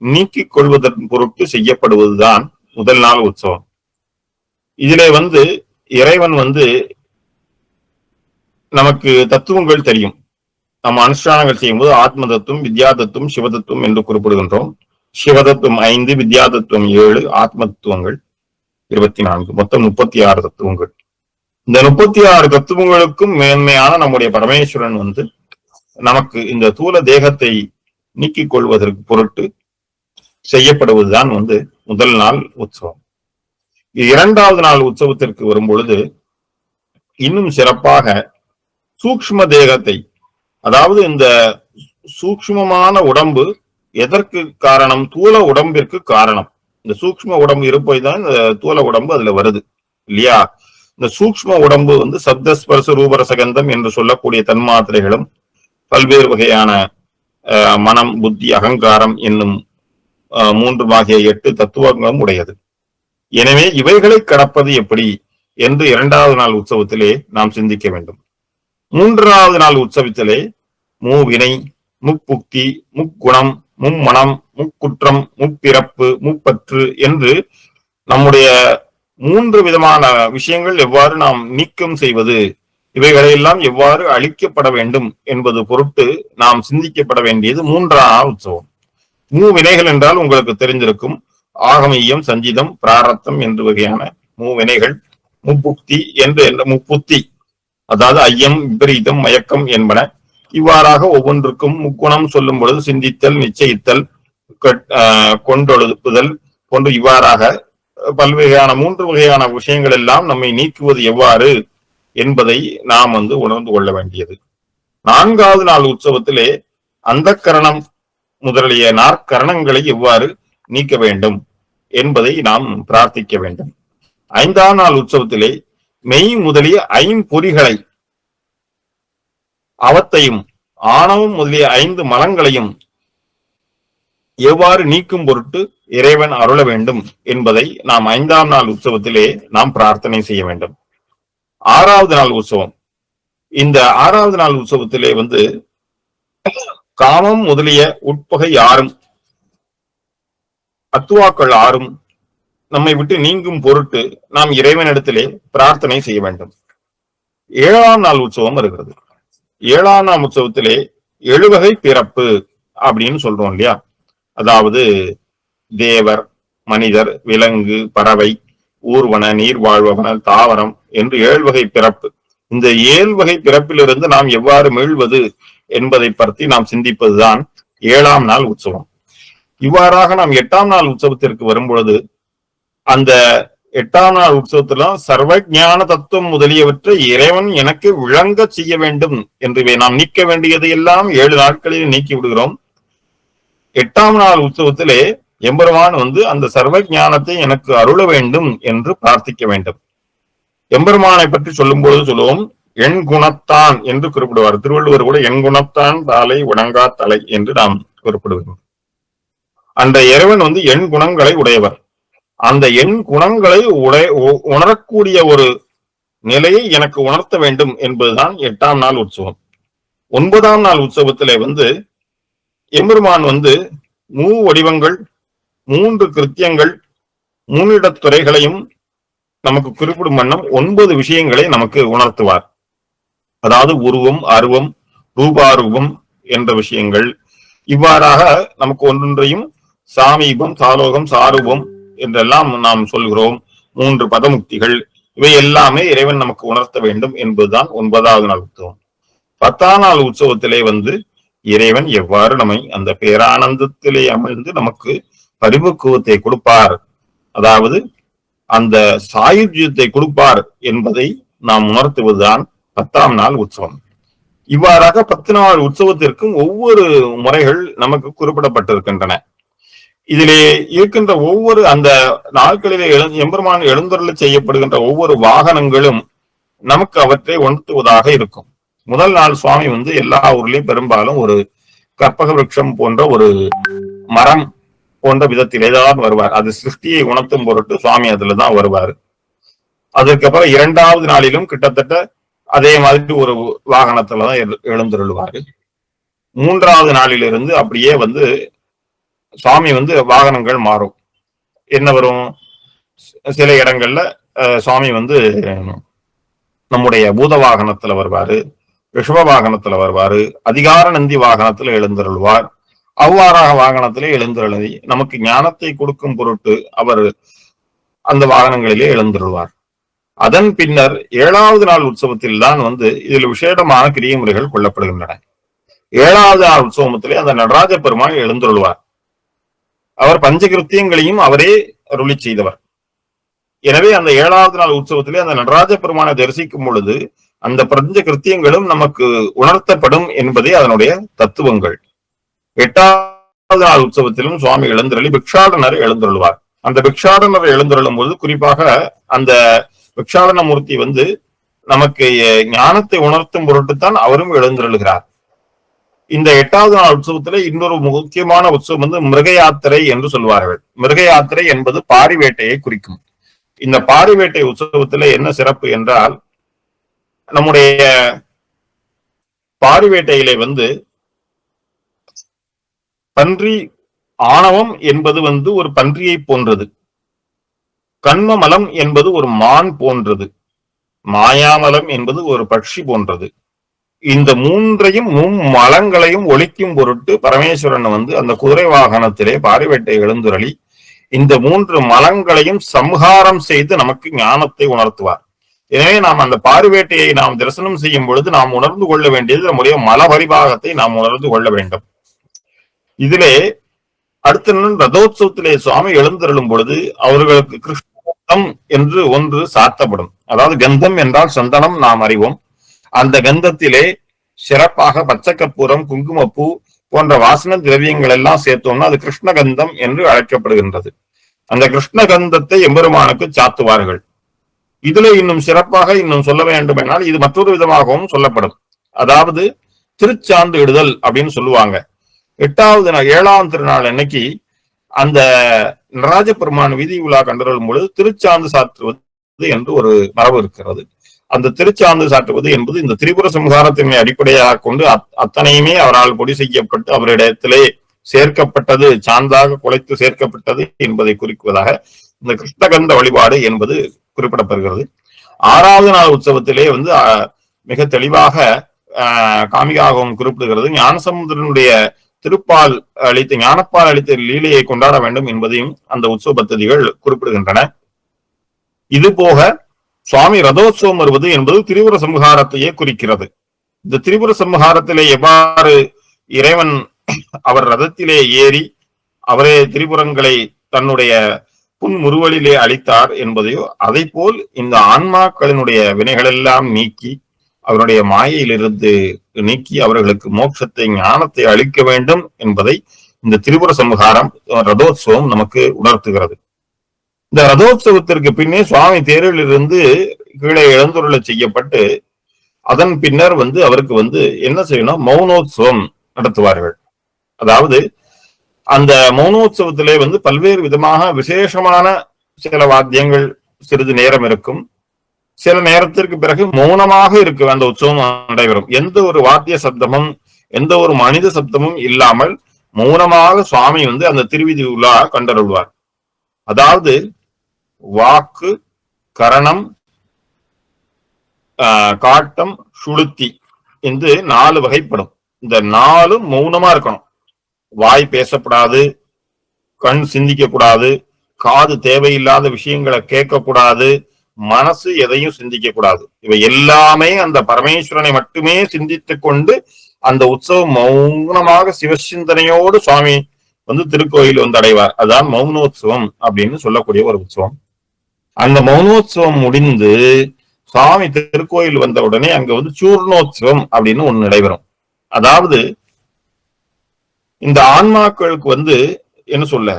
நீக்கிக் கொள்வதன் பொருட்டு செய்யப்படுவதுதான் முதல் நாள் உற்சவம். இதிலே இறைவன் நமக்கு தத்துவங்கள் தெரியும். நம்ம அனுஷ்டானங்கள் செய்யும்போது ஆத்ம தத்துவம், வித்யா தத்துவம், சிவதத்துவம் என்று குறிப்பிடுகின்றோம். சிவதத்துவம் 5, வித்யா தத்துவம் 7, ஆத்ம தத்துவங்கள் 24, மொத்தம் 36 தத்துவங்கள். இந்த 36 தத்துவங்களுக்கும் மேன்மையான நம்முடைய பரமேஸ்வரன் நமக்கு இந்த தூல தேகத்தை நீக்கிக் கொள்வதற்கு பொருட்டு செய்யப்படுவதுதான் முதல் நாள் உற்சவம். இரண்டாவது நாள் உற்சவத்திற்கு வரும் பொழுது இன்னும் சிறப்பாக சூக்ஷ்ம தேகத்தை, அதாவது இந்த சூக்ஷ்மமான உடம்பு எதற்கு காரணம்? தூல உடம்பிற்கு காரணம். இந்த சூக்ஷ்ம உடம்பு இருப்பதுதான் இந்த தூல உடம்பு அதுல வருது இல்லையா? இந்த சூக்ஷ்ம உடம்பு சப்தஸ்பர்ச ரூபரசகந்தம் என்று சொல்லக்கூடிய தன்மாத்திரைகளும் பல்வேறு வகையான மனம், புத்தி, அகங்காரம் என்னும் 3 ஆகிய 8 தத்துவங்களும் உடையது. எனவே இவைகளை கடப்பது எப்படி என்று இரண்டாவது நாள் உற்சவத்திலே நாம் சிந்திக்க வேண்டும். மூன்றாவது நாள் உற்சவத்திலே மூவினை, முப்புக்தி, முக்குணம், மும்மனம், முக்குற்றம், முப்பிறப்பு, முப்பற்று என்று நம்முடைய 3 விதமான விஷயங்கள் எவ்வாறு நாம் நீக்கம் செய்வது, இவைகளையெல்லாம் எவ்வாறு அழிக்கப்பட வேண்டும் என்பது பொருட்டு நாம் சிந்திக்கப்பட வேண்டியது 3ஆம் உற்சவம். மூவினைகள் என்றால் உங்களுக்கு தெரிஞ்சிருக்கும். ஆகமீயம், சஞ்சிதம், பிராரத்தம் என்று வகையான மூவினைகள், முப்புக்தி என்று முப்புத்தி, அதாவது ஐயம், விபரீதம், மயக்கம் என்பன. இவ்வாறாக ஒவ்வொன்றுக்கும் முக்குணம் சொல்லும் பொழுது சிந்தித்தல், நிச்சயித்தல், கொண்டொழுப்புதல் போன்று இவ்வாறாக பல்வகையான 3 வகையான விஷயங்கள் எல்லாம் நம்மை நீக்குவது எவ்வாறு என்பதை நாம் உணர்ந்து கொள்ள வேண்டியது. 4வது நாள் உற்சவத்திலே அந்த கரணம் முதலிய நாற்கரணங்களை எவ்வாறு நீக்க வேண்டும் என்பதை நாம் பிரார்த்திக்க வேண்டும். 5ஆம் நாள் உற்சவத்திலே மெய் முதலிய 5 அவத்தையும் ஆணவம் முதலிய 5 மலங்களையும் எவ்வாறு நீக்கும் பொருட்டு இறைவன் அருள வேண்டும் என்பதை நாம் 5ஆம் நாள் உற்சவத்திலே நாம் பிரார்த்தனை செய்ய வேண்டும். 6வது நாள் உற்சவம். இந்த 6வது நாள் உற்சவத்திலே காமம் முதலிய உட்பகை 6 அத்துவாக்கள் 6 நம்மை விட்டு நீங்கும் பொருட்டு நாம் இறைவனிடத்திலே பிரார்த்தனை செய்ய வேண்டும். 7ஆம் நாள் உற்சவம் இருக்கிறது. 7ஆம் நாள் உற்சவத்திலே 7 வகை பிறப்பு அப்படின்னு சொல்றோம் இல்லையா? அதாவது தேவர், மனிதர், விலங்கு, பறவை, ஊர்வன, நீர் வாழ்வன, தாவரம் என்று 7 வகை பிறப்பு. இந்த 7 வகை பிறப்பிலிருந்து நாம் எவ்வாறு மீள்வது என்பதை பற்றி நாம் சிந்திப்பதுதான் 7ஆம் நாள் உற்சவம். இவ்வாறாக நாம் 8ஆம் நாள் உற்சவத்திற்கு வரும்பொழுது அந்த 8ஆம் நாள் உற்சவத்தில சர்வ ஞான தத்துவம் முதலியவற்றை இறைவன் எனக்கு விளங்க செய்ய வேண்டும் என்று நாம் நீக்க வேண்டியதை எல்லாம் 7 நாட்களில் நீக்கி விடுகிறோம். 8ஆம் நாள் உற்சவத்திலே எம்பெருமான் அந்த சர்வ ஞானத்தை எனக்கு அருள வேண்டும் என்று பிரார்த்திக்க வேண்டும். எம்பெருமானை பற்றி சொல்லும் பொழுது சொல்லுவோம், எண் குணத்தான் என்று குறிப்பிடுவார். திருவள்ளுவர் கூட எண் குணத்தான் தாளை உணங்கா தலை என்று நாம் குறிப்பிடுவோம். அந்த இறைவன் எண் குணங்களை உடையவர். அந்த எண் குணங்களை உணரக்கூடிய ஒரு நிலையை எனக்கு உணர்த்த வேண்டும் என்பதுதான் 8ஆம் நாள் உற்சவம். 9ஆம் நாள் உற்சவத்திலே எம்பெருமான் வடிவங்கள், 3 கிருத்தியங்கள், 3 துறைகளையும் நமக்கு குறிப்பிடும் வண்ணம் 9 விஷயங்களை நமக்கு உணர்த்துவார். அதாவது உருவம், அருவம், ரூபாரூபம் என்ற விஷயங்கள். இவ்வாறாக நமக்கு ஒன்றொன்றையும் சாமீபம், சாலோகம், சாரூபம் என்றெல்லாம் நாம் சொல்கிறோம். 3 பதமுக்திகள், இவை எல்லாமே இறைவன் நமக்கு உணர்த்த வேண்டும் என்பதுதான் 9வது நாள் உற்சவம். 10ஆம் நாள் உற்சவத்திலே இறைவன் எவ்வாறு நம்மை அந்த பேரானந்தத்திலே அமிழ்ந்து நமக்கு பரிபக்குவத்தை கொடுப்பார், அதாவது அந்த சாயுஜ்யத்தை கொடுப்பார் என்பதை நாம் உணர்த்துவதுதான் 10ஆம் நாள் உற்சவம். இவ்வாறாக 10 நாள் உற்சவத்திற்கும் ஒவ்வொரு முறைகள் நமக்கு குறிப்பிடப்பட்டிருக்கின்றன. இதிலே இருக்கின்ற ஒவ்வொரு அந்த நாட்களிலே எம்பெருமான் எழுந்தருள செய்யப்படுகின்ற ஒவ்வொரு வாகனங்களும் நமக்கு அவற்றை உணர்த்துவதாக இருக்கும். முதல் நாள் சுவாமி எல்லா ஊர்லயும் பெரும்பாலும் ஒரு கற்பக விருட்சம் போன்ற ஒரு மரம் போன்ற விதத்திலேதான் வருவார். அது சிருஷ்டியை உணர்த்தும் பொருட்டு சுவாமி அதுலதான் வருவார். அதுக்கப்புறம் 2வது நாளிலும் கிட்டத்தட்ட அதே மாதிரி ஒரு வாகனத்துலதான் எழுந்தருள்வாரு. 3வது நாளிலிருந்து அப்படியே சுவாமி வாகனங்கள் மாறும். என்ன வரும்? சில இடங்கள்ல சுவாமி நம்முடைய பூத வாகனத்துல வருவாரு, ரிஷப வாகனத்துல வருவாரு, அதிகார நந்தி வாகனத்துல எழுந்தருள்வார். அவ்வாறாக வாகனத்திலே எழுந்தருளி நமக்கு ஞானத்தை கொடுக்கும் பொருட்டு அவர் அந்த வாகனங்களிலே எழுந்தருள்வார். அதன் பின்னர் 7வது நாள் உற்சவத்தில் தான் இதில் விசேடமான கிரிய முறைகள் கொள்ளப்படுகின்றன. 7வது நாள் உற்சவத்திலே அந்த நடராஜ பெருமாள் எழுந்தருள்வார். அவர் பஞ்சகிருத்தியங்களையும் அவரே அருளி செய்தவர். எனவே அந்த 7வது நாள் உற்சவத்திலே அந்த நடராஜ பெருமானை தரிசிக்கும் பொழுது அந்த பஞ்ச கிருத்தியங்களும் நமக்கு உணர்த்தப்படும் என்பதே அதனுடைய தத்துவங்கள். 8வது நாள் உற்சவத்திலும் சுவாமி எழுந்தருளி பிக்ஷாடனர் எழுந்தருள்வார். அந்த பிக்ஷாடனர் எழுந்தருளும் போது குறிப்பாக அந்த பிக்ஷாடன மூர்த்தி நமக்கு ஞானத்தை உணர்த்தும் பொருட்டுத்தான் அவரும் எழுந்தருளுகிறார். இந்த 8வது நாள் உற்சவத்திலே இன்னொரு முக்கியமான உற்சவம் மிருக யாத்திரை என்று சொல்வார்கள். மிருக யாத்திரை என்பது பாரிவேட்டையை குறிக்கும். இந்த பாரிவேட்டை உற்சவத்திலே என்ன சிறப்பு என்றால், நம்முடைய பாரிவேட்டையிலே பன்றி ஆணவம் என்பது ஒரு பன்றியை போன்றது, கண்மமலம் என்பது ஒரு மான் போன்றது, மாயாமலம் என்பது ஒரு பட்சி போன்றது. இந்த மூன்றையும் மும்மலங்களையும் ஒழிக்கும் பொருட்டு பரமேஸ்வரன் அந்த குதிரை வாகனத்திலே பாரிவேட்டை எழுந்துருளி இந்த மூன்று மலங்களையும் சம்ஹாரம் செய்து நமக்கு ஞானத்தை உணர்த்துவார். எனவே நாம் அந்த பாரிவேட்டையை நாம் தரிசனம் செய்யும் பொழுது நாம் உணர்ந்து கொள்ள வேண்டியது நம்முடைய மல பரிபாகத்தை நாம் உணர்ந்து கொள்ள வேண்டும். இதிலே அடுத்த நாள் ரதோத்சவத்திலே சுவாமி எழுந்தருளும் பொழுது அவர்களுக்கு கிருஷ்ணகந்தம் என்று ஒன்று சாத்தப்படும். அதாவது கந்தம் என்றால் சந்தனம் நாம் அறிவோம். அந்த கந்தத்திலே சிறப்பாக பச்சை கற்பூரம், குங்குமப்பூ போன்ற வாசன திரவியங்கள் எல்லாம் சேர்த்தோம்னா அது கிருஷ்ணகந்தம் என்று அழைக்கப்படுகின்றது. அந்த கிருஷ்ணகந்தத்தை எம்பெருமானுக்கு சாத்துவார்கள். இதுல இன்னும் சிறப்பாக இன்னும் சொல்ல வேண்டும் என்றால் இது மற்றொரு விதமாகவும் சொல்லப்படும். அதாவது திருச்சாந்து இடுதல் அப்படின்னு சொல்லுவாங்க. 7ஆம் திருநாள் அன்னைக்கு அந்த நடராஜ பெருமான் வீதி உலா கண்டறியும் பொழுது திருச்சாந்து சாற்றுவது என்று ஒரு மரபு இருக்கிறது. அந்த திருச்சாந்து சாற்றுவது என்பது இந்த திரிபுர சம்ஹாரத்தினை அடிப்படையாக கொண்டு அத்தனையுமே அவரால் பொடி செய்யப்பட்டு அவரிடத்திலே சேர்க்கப்பட்டது, சாந்தாக குலைத்து சேர்க்கப்பட்டது என்பதை குறிக்குவதாக இந்த கிருஷ்ணகந்த வழிபாடு என்பது குறிப்பிடப்படுகிறது. 6வது நாள் உற்சவத்திலே மிக தெளிவாக காமிகாகவும் குறிப்பிடுகிறது. ஞானசமுத்திரனுடைய திருப்பால் அளித்த ஞானப்பால் அளித்த லீலையை கொண்டாட வேண்டும் என்பதையும் அந்த உற்சவ பத்ததிகள் குறிப்பிடுகின்றன. இது போக சுவாமி ரதோத்சவம் வருவது என்பது திரிபுர சம்ஹாரத்தையே குறிக்கிறது. இந்த திரிபுர சம்ஹாரத்திலே எவ்வாறு இறைவன் அவர் ரதத்திலே ஏறி அவரே திரிபுரங்களை தன்னுடைய புன்முறுவலிலே அளித்தார் என்பதையோ அதை போல் இந்த ஆன்மாக்களினுடைய வினைகளெல்லாம் நீக்கி அவருடைய மாயையிலிருந்து நீக்கி அவர்களுக்கு மோட்சத்தை ஞானத்தை அளிக்க வேண்டும் என்பதை இந்த திரிபுர சம்ஹாரம் ரதோத்சவம் நமக்கு உணர்த்துகிறது. இந்த ரதோத்சவத்திற்கு பின்னே சுவாமி தேரிலிருந்து கீழே எழுந்துருள செய்யப்பட்டு அதன் பின்னர் அவருக்கு என்ன செய்யணும், மௌனோத்சவம் நடத்துவார்கள். அதாவது அந்த மௌனோத்சவத்திலே பல்வேறு விதமாக விசேஷமான சில வாத்தியங்கள் சிறிது நேரம் இருக்கும். சில நேரத்திற்கு பிறகு மௌனமாக இருக்கு அந்த உற்சவம் நடைபெறும். எந்த ஒரு வாத்திய சப்தமும் எந்த ஒரு மனித சப்தமும் இல்லாமல் மௌனமாக சுவாமி அந்த திருவிதி உலா கண்டருள்வார். அதாவது வாக்கு, கரணம், காட்டம், சுளுத்தி என்று 4 வகைப்படும். இந்த 4 மௌனமா இருக்கணும். வாய் பேசக்கூடாது, கண் சிந்திக்க கூடாது, காது தேவையில்லாத விஷயங்களை கேட்க கூடாது, மனசு எதையும் சிந்திக்க கூடாது. இவை எல்லாமே அந்த பரமேஸ்வரனை மட்டுமே சிந்தித்துக் கொண்டு அந்த உற்சவம் மௌனமாக சிவசிந்தனையோடு சுவாமி திருக்கோயில் அடைவார். அதுதான் மௌனோத்சவம் அப்படின்னு சொல்லக்கூடிய ஒரு உற்சவம். அந்த மௌனோத்சவம் முடிந்து சுவாமி திருக்கோயில் வந்த உடனே அங்க சூர்ணோத்சவம் அப்படின்னு ஒண்ணு நடைபெறும். அதாவது இந்த ஆன்மாக்களுக்கு என்ன சொல்ல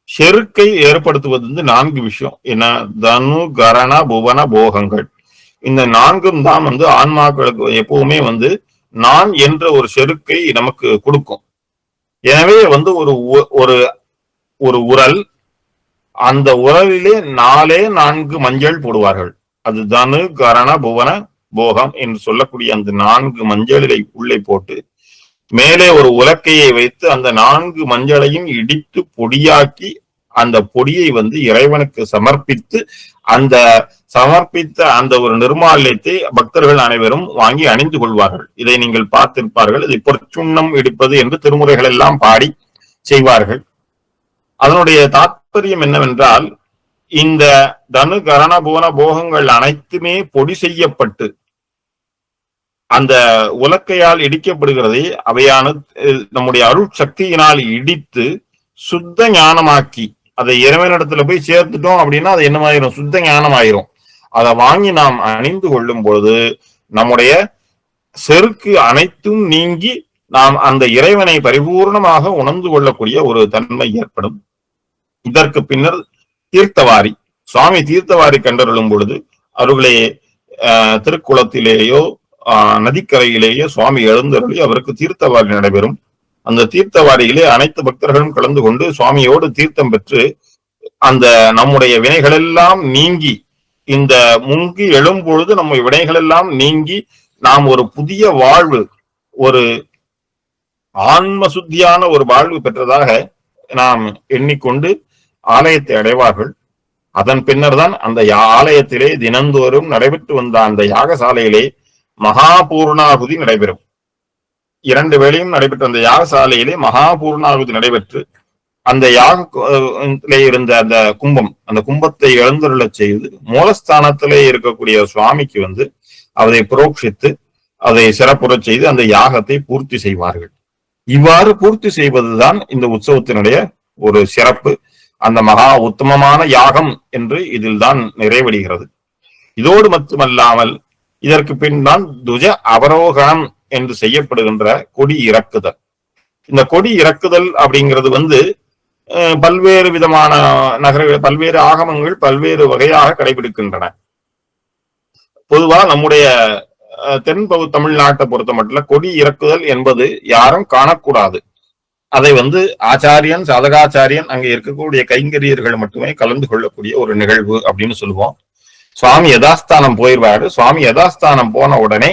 செருக்கை ஏற்படுத்துவது 4 விஷயம். என்ன? தனு, கரண, புவன, போகங்கள். இந்த 4ம் தான் ஆன்மாக்களுக்கு எப்பவுமே நான் என்ற ஒரு செருக்கை நமக்கு கொடுக்கும். எனவே ஒரு உரல், அந்த உரலிலே 4 மஞ்சள் போடுவார்கள். அது தனு, கரண, புவன, போகம் என்று சொல்லக்கூடிய அந்த 4 மஞ்சளை உள்ளே போட்டு மேலே ஒரு உலக்கையை வைத்து அந்த 4 மஞ்சளையும் இடித்து பொடியாக்கி அந்த பொடியை இறைவனுக்கு சமர்ப்பித்து அந்த சமர்ப்பித்த அந்த ஒரு நிர்மால்யத்தை பக்தர்கள் அனைவரும் வாங்கி அணிந்து கொள்வார்கள். இதை நீங்கள் பார்த்திருப்பார்கள். இதை பொற்சுண்ணம் இடிப்பது என்று திருமுறைகள் எல்லாம் பாடி செய்வார்கள். அதனுடைய தாற்பயம் என்னவென்றால் இந்த தனு, கரண, புவன, போகங்கள் அனைத்துமே பொடி செய்யப்பட்டு அந்த உலக்கையால் இடிக்கப்படுகிறதே அவையான நம்முடைய அருள் சக்தியினால் இடித்து சுத்த ஞானமாக்கி அதை இறைவனிடத்துல போய் சேர்த்துட்டோம் அப்படின்னா அது என்னமாயிரும், சுத்த ஞானம் ஆயிரும். அதை வாங்கி நாம் அணிந்து கொள்ளும் பொழுது நம்முடைய செருக்கு அனைத்தும் நீங்கி நாம் அந்த இறைவனை பரிபூர்ணமாக உணர்ந்து கொள்ளக்கூடிய ஒரு தன்மை ஏற்படும். இதற்கு பின்னர் தீர்த்தவாரி, சுவாமி தீர்த்தவாரி கண்டருளும் பொழுது அவர்களே திருக்குளத்திலேயோ நதிக்கரையிலேயே சுவாமி எழுந்தருளி அவருக்கு தீர்த்தவாரி நடைபெறும். அந்த தீர்த்தவாரியிலே அனைத்து பக்தர்களும் கலந்து கொண்டு சுவாமியோடு தீர்த்தம் பெற்று அந்த நம்முடைய வினைகளெல்லாம் நீங்கி இந்த முங்கி எழும்பொழுது நம்ம வினைகளெல்லாம் நீங்கி நாம் ஒரு புதிய வாழ்வு, ஒரு ஆன்ம சுத்தியான ஒரு வாழ்வு பெற்றதாக நாம் எண்ணிக்கொண்டு ஆலயத்தை அடைவார்கள். அதன் பின்னர் தான் அந்த ஆலயத்திலே தினந்தோறும் நடைபெற்று வந்த அந்த யாகசாலையிலே மகா பூர்ணாகுதி நடைபெறும். 2 வேளையும் நடைபெற்ற அந்த யாகசாலையிலே மகா பூர்ணாகுதி நடைபெற்று அந்த யாகத்திலே இருந்த அந்த கும்பத்தை எழுந்தருளச் செய்து மூலஸ்தானத்திலே இருக்கக்கூடிய சுவாமிக்கு அதை புரோக்ஷித்து அதை சிறப்புறச் செய்து அந்த யாகத்தை பூர்த்தி செய்வார்கள். இவ்வாறு பூர்த்தி செய்வதுதான் இந்த உற்சவத்தினுடைய ஒரு சிறப்பு. அந்த மகா உத்தமமான யாகம் என்று இதில் தான் நிறைவடைகிறது. இதோடு மட்டுமல்லாமல் இதற்கு பின் தான் துஜ அவரோகணம் என்று செய்யப்படுகின்ற கொடி இறக்குதல். இந்த கொடி இறக்குதல் அப்படிங்கிறது பல்வேறு விதமான நகரங்கள், பல்வேறு ஆகமங்கள் பல்வேறு வகையாக கடைபிடிக்கின்றன. பொதுவாக நம்முடைய தென் தமிழ்நாட்டை பொறுத்த மட்டும் கொடி இறக்குதல் என்பது யாரும் காணக்கூடாது. அதை ஆச்சாரியன் சாதகாச்சாரியன் அங்கே இருக்கக்கூடிய கைங்கரியர்கள் மட்டுமே கலந்து கொள்ளக்கூடிய ஒரு நிகழ்வு அப்படின்னு சொல்லுவோம். சுவாமி யதாஸ்தானம் போயிடுவாரு. சுவாமி யதாஸ்தானம் போன உடனே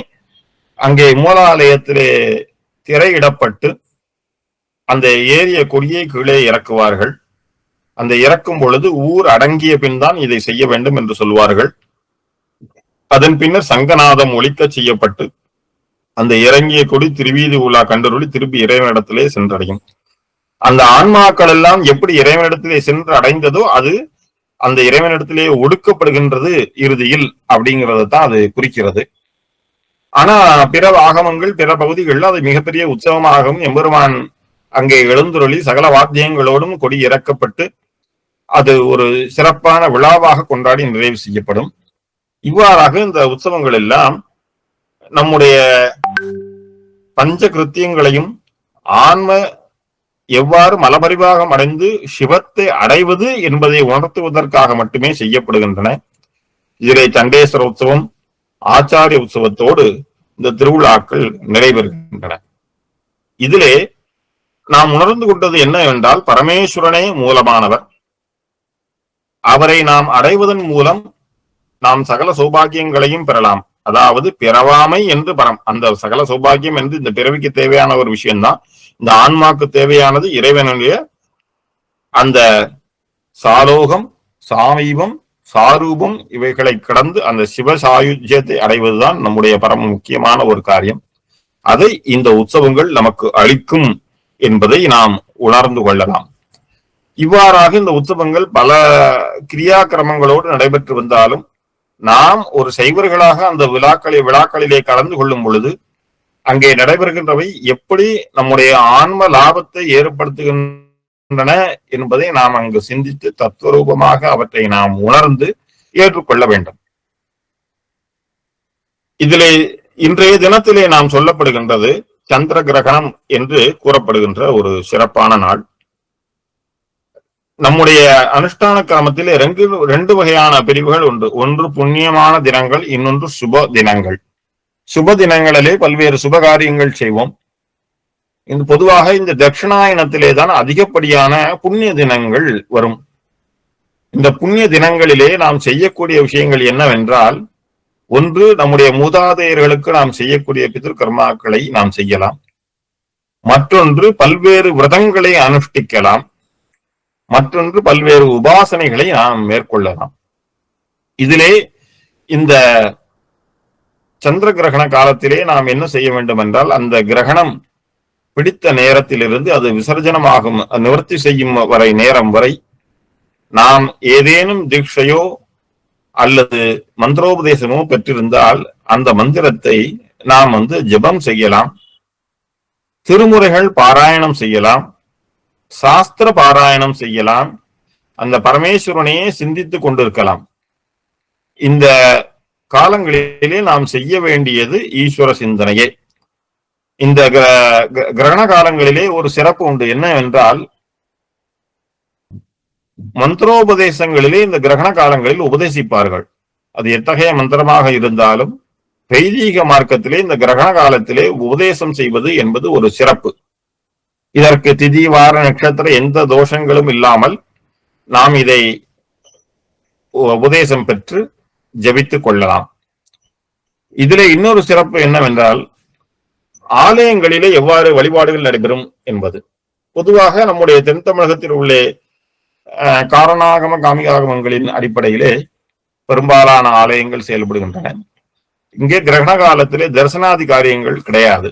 அங்கே மூலாலயத்திலே திரையிடப்பட்டு அந்த ஏரிய கொடியை கீழே இறக்குவார்கள். அந்த இறக்கும் பொழுது ஊர் அடங்கிய பின் தான் இதை செய்ய வேண்டும் என்று சொல்வார்கள். அதன் பின்னர் சங்கநாதம் ஒலிக்க செய்யப்பட்டு அந்த இறங்கிய கொடி திருவீதி உலா கண்டருளி திருப்பி இறைவனிடத்திலே சென்றடையும். அந்த ஆன்மாக்கள் எல்லாம் எப்படி இறைவனிடத்திலே சென்று அடைந்ததோ அது அந்த இறைவனிடத்திலே ஒடுக்கப்படுகின்றது இறுதியில் அப்படிங்கிறது தான் அது குறிக்கிறது. ஆனா பிற ஆகமங்கள் பிற பகுதிகளில் அது மிகப்பெரிய உற்சவமாகவும் எம்பெருமான் அங்கே எழுந்துருளி சகல வாத்தியங்களோடும் கொடி இறக்கப்பட்டு அது ஒரு சிறப்பான விழாவாக கொண்டாடி நிறைவு செய்யப்படும். இவ்வாறாக இந்த உற்சவங்கள் எல்லாம் நம்முடைய பஞ்ச கிருத்தியங்களையும் ஆன்ம எவ்வாறு மலபரிவாகம் அடைந்து சிவத்தை அடைவது என்பதை உணர்த்துவதற்காக மட்டுமே செய்யப்படுகின்றன. இதிலே சண்டேஸ்வர உற்சவம் ஆச்சாரிய உற்சவத்தோடு இந்த திருவிழாக்கள் நிறைவேறுகின்றன. இதிலே நாம் உணர்ந்து கொண்டது என்னவென்றால் பரமேஸ்வரனே மூலமானவர். அவரை நாம் அடைவதன் மூலம் நாம் சகல சௌபாகியங்களையும் பெறலாம். அதாவது பிறவாமை என்று பரம். அந்த சகல சௌபாகியம் என்று இந்த பிறவிக்கு தேவையான ஒரு விஷயம்தான். இந்த ஆன்மாக்கு தேவையானது இறைவனுடைய அந்த சாலோகம் சாமீபம் சாரூபம் இவைகளை கடந்து அந்த சிவசாயுஜ்யத்தை அடைவதுதான் நம்முடைய பரம முக்கியமான ஒரு காரியம். அதை இந்த உற்சவங்கள் நமக்கு அளிக்கும் என்பதை நாம் உணர்ந்து கொள்ளலாம். இவ்வாறாக இந்த உற்சவங்கள் பல கிரியா கிரமங்களோடு நடைபெற்று வந்தாலும் நாம் ஒரு சைவர்களாக அந்த விழாக்களிலே கலந்து கொள்ளும் பொழுது அங்கே நடைபெறுகின்றவை எப்படி நம்முடைய ஆன்ம லாபத்தை ஏற்படுத்துகின்றன என்பதை நாம் அங்கு சிந்தித்து தத்துவரூபமாக அவற்றை நாம் உணர்ந்து ஏற்றுக்கொள்ள வேண்டும். இதிலே இன்றைய தினத்திலே நாம் சொல்லப்படுகின்றது சந்திர கிரகணம் என்று கூறப்படுகின்ற ஒரு சிறப்பான நாள். நம்முடைய அனுஷ்டான கிரமத்திலே ரெண்டு வகையான பிரிவுகள் உண்டு. ஒன்று புண்ணியமான தினங்கள், இன்னொன்று சுப தினங்கள். சுப தினங்களிலே பல்வேறு சுபகாரியங்கள் செய்வோம். பொதுவாக இந்த தட்சிணாயனத்திலே தான் அதிகப்படியான புண்ணிய தினங்கள் வரும். இந்த புண்ணிய தினங்களிலே நாம் செய்யக்கூடிய விஷயங்கள் என்னவென்றால், ஒன்று நம்முடைய மூதாதையர்களுக்கு நாம் செய்யக்கூடிய பிதிர்கர்மாக்களை நாம் செய்யலாம். மற்றொன்று பல்வேறு விரதங்களை அனுஷ்டிக்கலாம். மற்றொன்று பல்வேறு உபாசனைகளை நாம் மேற்கொள்ளலாம். இதிலே இந்த சந்திர கிரகண காலத்திலே நாம் என்ன செய்ய வேண்டும் என்றால், அந்த கிரகணம் பிடித்த நேரத்திலிருந்து அது விசர்ஜனமாகும் நிவர்த்தி செய்யும் நேரம் வரை நாம் ஏதேனும் தீட்சையோ அல்லது மந்திரோபதேசமோ பெற்றிருந்தால் அந்த மந்திரத்தை நாம் ஜபம் செய்யலாம், திருமுறைகள் பாராயணம் செய்யலாம், சாஸ்திர பாராயணம் செய்யலாம், அந்த பரமேஸ்வரனையே சிந்தித்துக் கொண்டிருக்கலாம். இந்த காலங்களிலே நாம் செய்ய வேண்டியது ஈஸ்வர சிந்தனையே. இந்த கிரகண காலங்களிலே ஒரு சிறப்பு உண்டு. என்னவென்றால், மந்திரோபதேசங்களிலே இந்த கிரகண காலங்களில் உபதேசிப்பார்கள். அது எத்தகைய மந்திரமாக இருந்தாலும் வைதீக மார்க்கத்திலே இந்த கிரகண காலத்திலே உபதேசம் செய்வது என்பது ஒரு சிறப்பு. இதற்கு திதி வார நட்சத்திர எந்த தோஷங்களும் இல்லாமல் நாம் இதை உபதேசம் பெற்று ஜபித்துக் கொள்ளலாம். இதிலே இன்னொரு சிறப்பு என்னவென்றால், ஆலயங்களிலே எவ்வாறு வழிபாடுகள் நடைபெறும் என்பது. பொதுவாக நம்முடைய தென் தமிழகத்தில் உள்ள காரணாகம காமிகாகமங்களின் அடிப்படையிலே பெரும்பாலான ஆலயங்கள் செயல்படுகின்றன. இங்கே கிரகண காலத்திலே தரிசனாதி காரியங்கள் கிடையாது.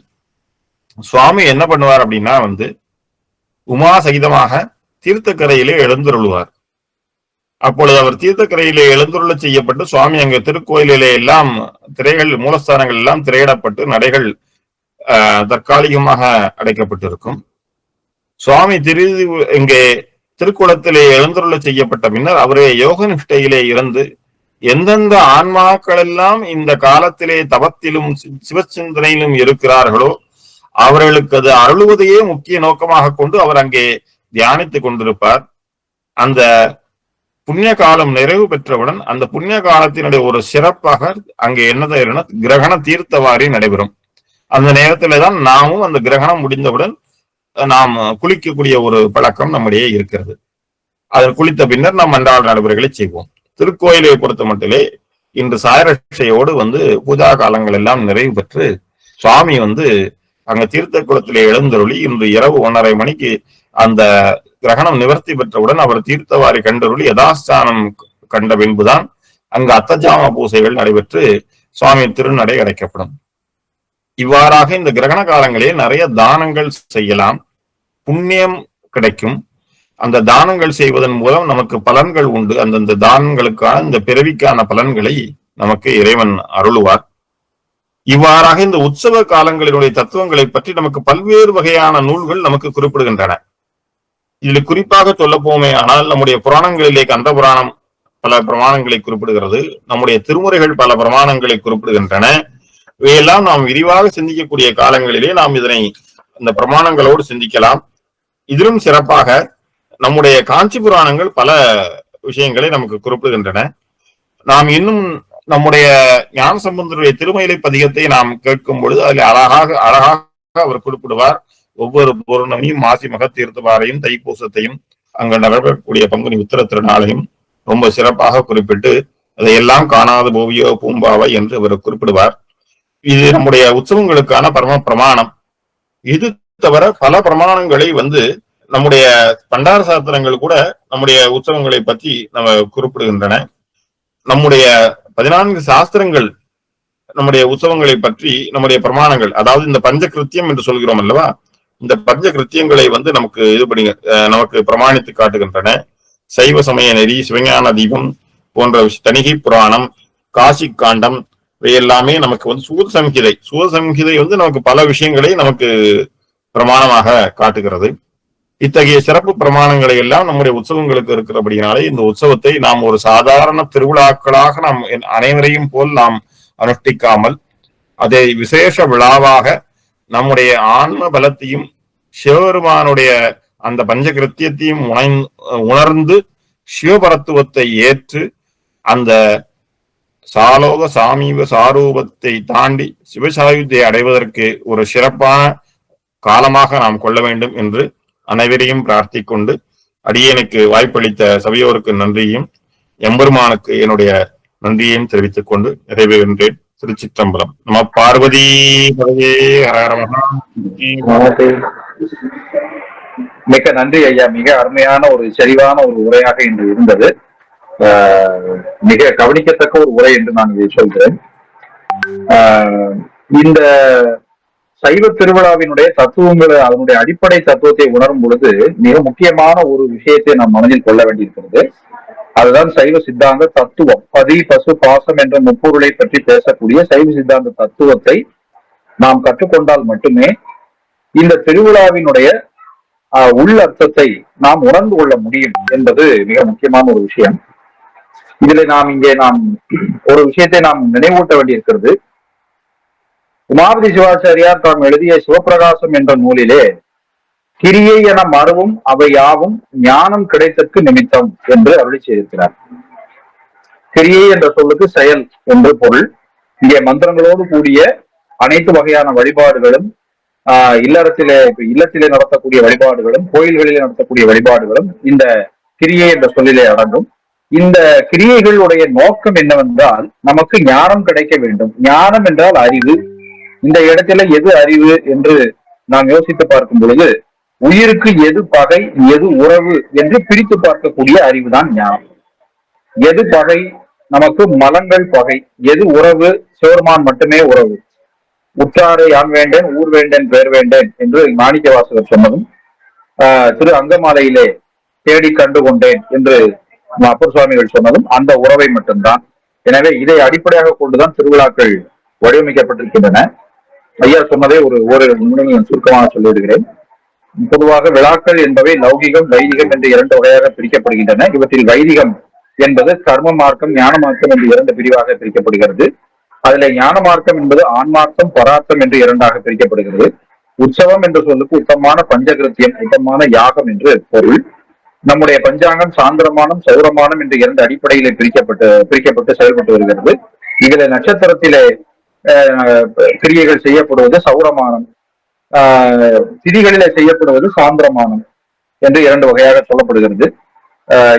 சுவாமி என்ன பண்ணுவார் அப்படின்னா உமா சகிதமாக தீர்த்தக்கரையிலே எழுந்தருளுவார். அப்பொழுது அவர் தீர்த்தக்கரையிலே எழுந்துருள செய்யப்பட்டு சுவாமி அங்க திருக்கோயிலிலே எல்லாம் திரைகள், மூலஸ்தானங்கள் எல்லாம் திரையிடப்பட்டு நடைகள் தற்காலிகமாக அடைக்கப்பட்டிருக்கும். சுவாமி இங்கே திருக்குளத்திலே எழுந்துருள செய்யப்பட்ட பின்னர் அவரே யோக நிஷ்டையிலே இருந்து எந்தெந்த ஆன்மாக்கள் எல்லாம் இந்த காலத்திலே தவத்திலும் சிவச்சிந்தனையிலும் இருக்கிறார்களோ அவர்களுக்கு அது அருளுவதையே முக்கிய நோக்கமாக கொண்டு அவர் அங்கே தியானித்துக் கொண்டிருப்பார். அந்த புண்ணிய காலம் நிறைவு பெற்றவுடன் அந்த புண்ணிய காலத்தினுடைய ஒரு சிறப்பாக அங்கே என்னதான் கிரகண தீர்த்தவாரி நடைபெறும். அந்த நேரத்திலே தான் நாமும் அந்த கிரகணம் முடிந்தவுடன் நாம் குளிக்கக்கூடிய ஒரு பழக்கம் நம்முடைய இருக்கிறது. அதில் குளித்த பின்னர் நாம் அன்றாட நடைமுறைகளை செய்வோம். திருக்கோயிலை பொறுத்த மட்டிலே இன்று சாயரட்சையோடு பூஜா காலங்கள் எல்லாம் நிறைவு பெற்று சுவாமி அங்க தீர்த்த குளத்திலே எழுந்தருளி இன்று இரவு 1:30 மணிக்கு அந்த கிரகணம் நிவர்த்தி பெற்றவுடன் அவர் தீர்த்தவாரி கண்டருளி யதாஸ்தானம் கண்ட பின்புதான் அங்கு அத்தஜாம பூசைகள் நடைபெற்று சுவாமி திருநடை அடைக்கப்படும். இவ்வாறாக இந்த கிரகண காலங்களே நிறைய தானங்கள் செய்யலாம், புண்ணியம் கிடைக்கும். அந்த தானங்கள் செய்வதன் மூலம் நமக்கு பலன்கள் உண்டு. அந்தந்த தானங்களுக்கான இந்த பிறவிக்கான பலன்களை நமக்கு இறைவன் அருளுவார். இவ்வாறாக இந்த உற்சவ காலங்களினுடைய தத்துவங்களை பற்றி நமக்கு பல்வேறு வகையான நூல்கள் நமக்கு குறிப்பிடுகின்றன. இதில் குறிப்பாக சொல்ல போமே ஆனால் நம்முடைய புராணங்களிலே கந்த புராணம் பல பிரமாணங்களை குறிப்பிடுகிறது, நம்முடைய திருமுறைகள் பல பிரமாணங்களை குறிப்பிடுகின்றன. இவையெல்லாம் நாம் விரிவாக சிந்திக்கக்கூடிய காலங்களிலே நாம் இதனை இந்த பிரமாணங்களோடு சிந்திக்கலாம். இதிலும் சிறப்பாக நம்முடைய காஞ்சி புராணங்கள் பல விஷயங்களை நமக்கு குறிப்பிடுகின்றன. நாம் இன்னும் நம்முடைய ஞானசம்பந்தருடைய திருமயிலை பதிகத்தை நாம் கேட்கும் பொழுது அதில் அழகாக அவர் குறிப்பிடுவார். ஒவ்வொரு பௌர்ணமியும் மாசி மக தீர்த்தவாரையும் தைப்பூசத்தையும் அங்கு நடைபெறக்கூடிய பங்குனி உத்திர திருநாளையும் ரொம்ப சிறப்பாக குறிப்பிட்டு அதையெல்லாம் காணாத போவியோ பூம்பாவை என்று அவர் குறிப்பிடுவார். இது நம்முடைய உற்சவங்களுக்கான பரம பிரமாணம். இது தவிர பல பிரமாணங்களை நம்முடைய பண்டார சாஸ்திரங்கள் கூட நம்முடைய உற்சவங்களை பற்றி நம்ம குறிப்பிடுகின்றன. நம்முடைய 14 சாஸ்திரங்கள் நம்முடைய உற்சவங்களை பற்றி நம்முடைய பிரமாணங்கள், அதாவது இந்த பஞ்ச கிருத்தியம் என்று சொல்கிறோம் அல்லவா, இந்த பஞ்ச கிருத்தியங்களை நமக்கு பிரமாணித்து காட்டுகின்றன. சைவ சமய நெறி, சிவஞான தீபம் போன்ற தணிகை புராணம், காசி காண்டம் இவையெல்லாமே நமக்கு சூதசம்ஹிதை நமக்கு பல விஷயங்களை நமக்கு பிரமாணமாக காட்டுகிறது. இத்தகைய சிறப்பு பிரமாணங்களை எல்லாம் நம்முடைய உற்சவங்களுக்கு இருக்கிறபடினாலே இந்த உற்சவத்தை நாம் ஒரு சாதாரண திருவிழாக்களாக நாம் அனைவரையும் போல் நாம் அனுஷ்டிக்காமல் அதை விசேஷ விழாவாக நம்முடைய ஆன்ம பலத்தையும் சிவபெருமானுடைய அந்த பஞ்சகிருத்தியத்தையும் உணர்ந்து சிவபரத்துவத்தை ஏற்று அந்த சாலோக சாமீப சாரூபத்தை தாண்டி சிவசாயுத்தை அடைவதற்கு ஒரு சிறப்பான காலமாக நாம் கொள்ள வேண்டும் என்று அனைவரையும் பிரார்த்திக்கொண்டு அடியேனுக்கு வாய்ப்பளித்த சபையோருக்கு நன்றியும் எம்பெருமானுக்கு என்னுடைய நன்றியையும் தெரிவித்துக் கொண்டு நிறைவேறுகின்றேன். திருச்சிற்றம்பலம். நம பார்வதி பதவே மிக்க நன்றி ஐயா. மிக அருமையான ஒரு செறிவான ஒரு உரையாக இன்று இருந்தது. மிக கவனிக்கத்தக்க ஒரு உரை என்று நான் இதை சொல்கிறேன். இந்த சைவ திருவிழாவினுடைய தத்துவங்களை, அதனுடைய அடிப்படை தத்துவத்தை உணரும் பொழுது மிக முக்கியமான ஒரு விஷயத்தை நாம் மனதில் கொள்ள வேண்டியிருக்கிறது. அதுதான் சைவ சித்தாந்த தத்துவம். பதி பசு பாசம் என்ற முப்பொருளை பற்றி பேசக்கூடிய சைவ சித்தாந்த தத்துவத்தை நாம் கற்றுக்கொண்டால் மட்டுமே இந்த திருவிழாவினுடைய உள்ளர்த்தத்தை நாம் உணர்ந்து கொள்ள முடியும் என்பது மிக முக்கியமான ஒரு விஷயம். இதில் நாம் ஒரு விஷயத்தை நாம் நினைவூட்ட வேண்டியிருக்கிறது. உமாபதி சிவாச்சாரியார் தாம் எழுதிய சிவபிரகாசம் என்ற நூலிலே கிரியை என மறுவும் அவை யாவும் ஞானம் கிடைத்தற்கு நிமித்தம் என்று அருளி செய்திருக்கிறார். கிரியை என்ற சொல்லுக்கு செயல் என்று பொருள். இங்கே மந்திரங்களோடு கூடிய அனைத்து வகையான வழிபாடுகளும், இல்லத்திலே நடத்தக்கூடிய வழிபாடுகளும், கோயில்களிலே நடத்தக்கூடிய வழிபாடுகளும் இந்த கிரியை என்ற சொல்லிலே அடங்கும். இந்த கிரியைகளுடைய நோக்கம் என்னவென்றால் நமக்கு ஞானம் கிடைக்க வேண்டும். ஞானம் என்றால் அறிவு, இந்த இடத்துல எது அறிவு என்று நாம் யோசித்து பார்க்கும் பொழுது உயிருக்கு எது பகை எது உறவு என்று பிரித்து பார்க்கக்கூடிய அறிவு தான் ஞானம். எது பகை? நமக்கு மலங்கள் பகை. எது உறவு? சிவருமான் மட்டுமே உறவு. உற்றாரை யான் வேண்டேன் ஊர் வேண்டேன் பேர் வேண்டேன் என்று மாணிக்க வாசகர் சொன்னதும் திரு அங்கமாலையிலே தேடி கண்டு கொண்டேன் என்று அப்பர் சுவாமிகள் சொன்னதும் அந்த உறவை மட்டும்தான். எனவே இதை அடிப்படையாக கொண்டுதான் திருவிழாக்கள் வடிவமைக்கப்பட்டிருக்கின்றன. ஐயா சொன்னதை ஒரு சுருக்கமாக சொல்லிவிடுகிறேன். பொதுவாக விழாக்கள் என்பவை லௌகிகம் வைதிகம் என்று 2 வகையாக பிரிக்கப்படுகின்றன. இவற்றில் வைதிகம் என்பது கர்ம மார்க்கம் ஞான மார்க்கம் என்று 2 பிரிவாக பிரிக்கப்படுகிறது. அதில் ஞான மார்க்கம் என்பது ஆன்மார்க்கம் பரார்த்தம் என்று 2ஆக பிரிக்கப்படுகிறது. உற்சவம் என்ற சொல்லுக்கு உத்தமமான பஞ்சகிருத்தியம் உத்தமமான யாகம் என்று பொருள். நம்முடைய பஞ்சாங்கம் சாந்திரமானம் சௌரமானம் என்று 2 அடிப்படையிலே பிரிக்கப்பட்டு செயல்பட்டு வருகிறது. இதில் நட்சத்திரத்திலே கிரியைகள் செய்யப்படுவது சௌரமானம், திதிகளிலே செய்யப்படுவது சாந்திரமானம் என்று 2 வகையாக சொல்லப்படுகிறது.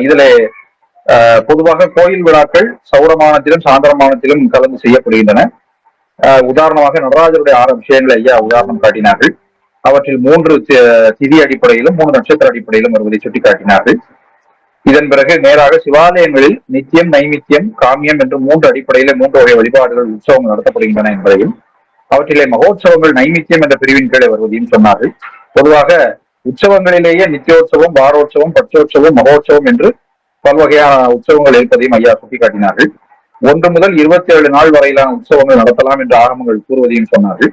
இதுல பொதுவாக கோயில் விழாக்கள் சௌரமானத்திலும் சாந்திரமானத்திலும் கலந்து செய்யப்படுகின்றன. உதாரணமாக நடராஜருடைய 6 விஷயங்களை ஐயா உதாரணம் காட்டினார்கள். அவற்றில் 3 திதி அடிப்படையிலும் 3 நட்சத்திர அடிப்படையிலும் வருவதை சுட்டிக்காட்டினார்கள். இதன் பிறகு நேராக சிவாலயங்களில் நித்தியம் நைமித்தியம் காமியம் என்று 3 அடிப்படையில 3 வகை வழிபாடுகள் உற்சவங்கள் நடத்தப்படுகின்றன என்பதையும் அவற்றிலே மகோற்சவங்கள் நைமித்தியம் என்ற பிரிவின் கீழே வருவதையும் சொன்னார்கள். பொதுவாக உற்சவங்களிலேயே நித்தியோற்சவம் வாரோற்சவம் பட்சோற்சவம் மகோற்சவம் என்று பல்வகையான உற்சவங்கள் இருப்பதையும் ஐயா சுட்டிக்காட்டினார்கள். 1 முதல் 27 நாள் வரையிலான உற்சவங்கள் நடத்தலாம் என்று ஆரம்பங்கள் கூறுவதையும் சொன்னார்கள்.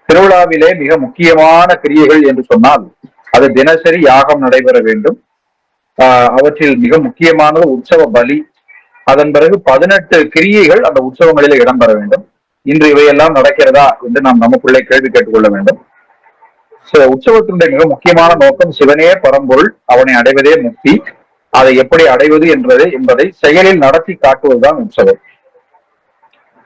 திருவிழாவிலே மிக முக்கியமான கிரியைகள் என்று சொன்னால் அது தினசரி யாகம் நடைபெற வேண்டும். அவற்றில் மிக முக்கியமானது உற்சவ பலி. அதன் பிறகு 18 கிரியைகள் அந்த உற்சவங்களிலே இடம்பெற வேண்டும். இன்று இவையெல்லாம் நடக்கிறதா என்று நாம் நமக்குள்ளே கேள்வி கேட்டுக்கொள்ள வேண்டும். உற்சவத்தினுடைய மிக முக்கியமான நோக்கம் சிவனே பரம்பொருள், அவனை அடைவதே முக்தி. அதை எப்படி அடைவது என்பதை செயலில் நடத்தி காட்டுவதுதான் உற்சவம்.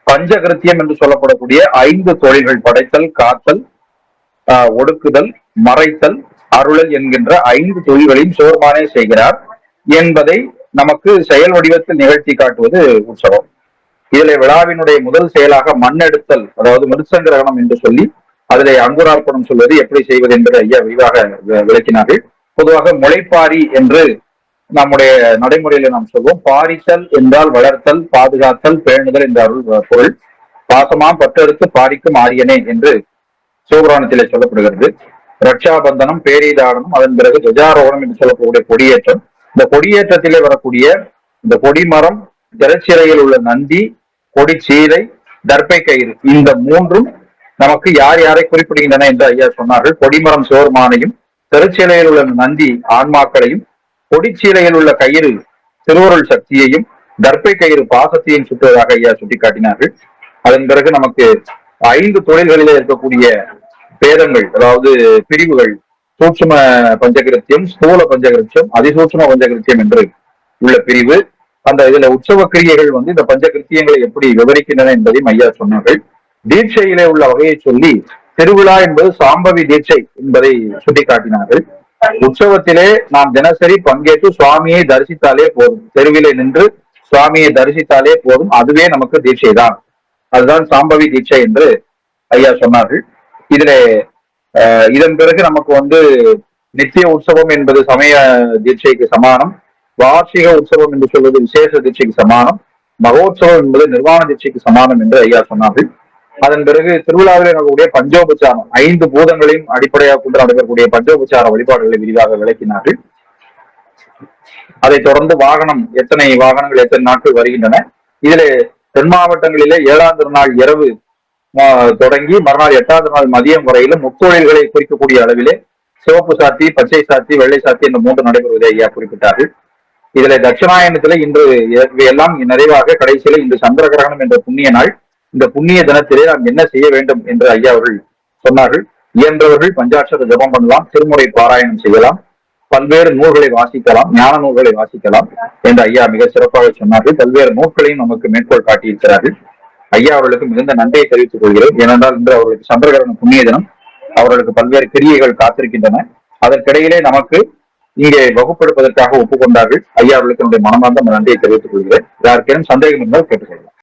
பஞ்சகிருத்தியம் என்று சொல்லப்படக்கூடிய 5 தொழில்கள் படைத்தல் காத்தல் ஒடுக்குதல் மறைத்தல் அருளல் என்கின்ற 5 தொழில்களையும் சிவருமானே செய்கிறார் என்பதை நமக்கு செயல் வடிவத்தில் நிகழ்த்தி காட்டுவது உற்சவம். இதிலே விழாவினுடைய முதல் செயலாக மண்ணெடுத்தல், அதாவது மிருத்சங்கிரகணம் என்று சொல்லி அதிலே அங்குரார்ப்பணம் சொல்வது எப்படி செய்வது என்பதை ஐயா விரிவாக விளக்கினார்கள். பொதுவாக முளைப்பாரி என்று நம்முடைய நடைமுறையில நாம் சொல்வோம். பாரித்தல் என்றால் வளர்த்தல் பாதுகாத்தல் பேணுதல் என்ற அருள் பொருள். பாசமாம் பட்டெடுத்து பாரிக்கும் ஆரியனே என்று சிவபுராணத்திலே சொல்லப்படுகிறது. ரட்சாபந்தனம் பேரீதாரணம் அதன் பிறகு துஜாரோகணம் என்று சொல்லக்கூடிய கொடியேற்றம். இந்த கொடியேற்றத்திலே வரக்கூடிய இந்த கொடிமரம் திரைச்சிறையில் உள்ள நந்தி கொடிச்சீரை தர்பை கயிறு இந்த 3ம் நமக்கு யார் யாரை குறிப்பிடுகின்றன என்று ஐயா சொன்னார்கள். கொடிமரம் சிவருமானையும் திரைச்சிலையில் உள்ள நந்தி ஆன்மாக்களையும் கொடிச்சீலையில் உள்ள கயிறு திருவருள் சக்தியையும் தர்பை கயிறு பாசத்தையும் சுற்றுவதாக ஐயா சுட்டிக்காட்டினார்கள். அதன் பிறகு நமக்கு 5 தொழில்களிலே இருக்கக்கூடிய பேதங்கள், அதாவது பிரிவுகள், சூட்சும பஞ்சகிருத்தியம் ஸ்தூல பஞ்சகிருத்தியம் அதிசூட்சும பஞ்சகிருத்தியம் என்று உள்ள பிரிவு. அந்த இதுல உற்சவ கிரியைகள் இந்த பஞ்சகிருத்தியங்களை எப்படி விவரிக்கின்றன என்பதையும் ஐயா சொன்னார்கள். தீட்சையிலே உள்ள வகையை சொல்லி திருவிழா என்பது சாம்பவி தீட்சை என்பதை சுட்டிக்காட்டினார்கள். உற்சவத்திலே நாம் தினசரி பங்கேற்று சுவாமியை தரிசித்தாலே போதும். தெருவிலே நின்று சுவாமியை தரிசித்தாலே போதும், அதுவே நமக்கு தீட்சை தான். அதுதான் சாம்பவி தீட்சை என்று ஐயா சொன்னார்கள். இதன் பிறகு நமக்கு நித்திய உற்சவம் என்பது சமய தீட்சைக்கு சமானம், வார்ஷிக உற்சவம் என்று சொல்வது விசேஷ தீட்சைக்கு சமானம், மகோற்சவம் என்பது நிர்வாண தீட்சைக்கு சமானம் என்று ஐயா சொன்னார்கள். அதன் பிறகு திருவிழாவில் நடக்கக்கூடிய பஞ்சோபச்சாரம் 5 பூதங்களையும் அடிப்படையாக கொண்டு நடைபெறக்கூடிய பஞ்சோபச்சார வழிபாடுகளை விரிவாக விளக்கினார்கள். அதைத் தொடர்ந்து வாகனம், எத்தனை வாகனங்கள் எத்தனை நாட்கள் வருகின்றன. இதிலே தென் மாவட்டங்களிலே 7ஆம் திருநாள் இரவு தொடங்கி மறுநாள் 8ஆம் திருநாள் மதியம் வரையிலும் முத்தொழில்களை குறிக்கக்கூடிய அளவிலே சிவப்பு சாத்தி பச்சை சாத்தி வெள்ளை சாத்தி என்ற 3 நடைபெறுவதை ஐயா குறிப்பிட்டார்கள். இதுல தட்சிணாயனத்துல இன்று எல்லாம் நிறைவாக கடைசியில இன்று சந்திர கிரகணம் என்ற புண்ணிய நாள். இந்த புண்ணிய தினத்திலே நாம் என்ன செய்ய வேண்டும் என்று ஐயா அவர்கள் சொன்னார்கள். இயன்றவர்கள் பஞ்சாட்சர ஜபம் பண்ணலாம், திருமுறை பாராயணம் செய்யலாம், பல்வேறு நூல்களை வாசிக்கலாம், ஞான நூல்களை வாசிக்கலாம் என்று ஐயா மிக சிறப்பாக சொன்னார்கள். பல்வேறு நூல்களையும் நமக்கு மேற்கோள் காட்டியிருக்கிறார்கள். ஐயா அவர்களுக்கு மிகுந்த நன்றியை தெரிவித்துக் கொள்கிறேன். ஏனென்றால் இன்று அவர்களுக்கு சந்திரகிரகண புண்ணிய தினம், அவர்களுக்கு பல்வேறு கிரியைகள் காத்திருக்கின்றன. அதற்கிடையிலே நமக்கு இங்கே வகுப்பெடுப்பதற்காக ஒப்புக்கொண்டார்கள். ஐயா அவர்களுக்கு என்னுடைய மனமார்ந்த நன்றியை தெரிவித்துக் கொள்கிறேன். யாருக்கேனும் சந்தேகம் இருந்தால் கேட்டுக்கொள்ளலாம்.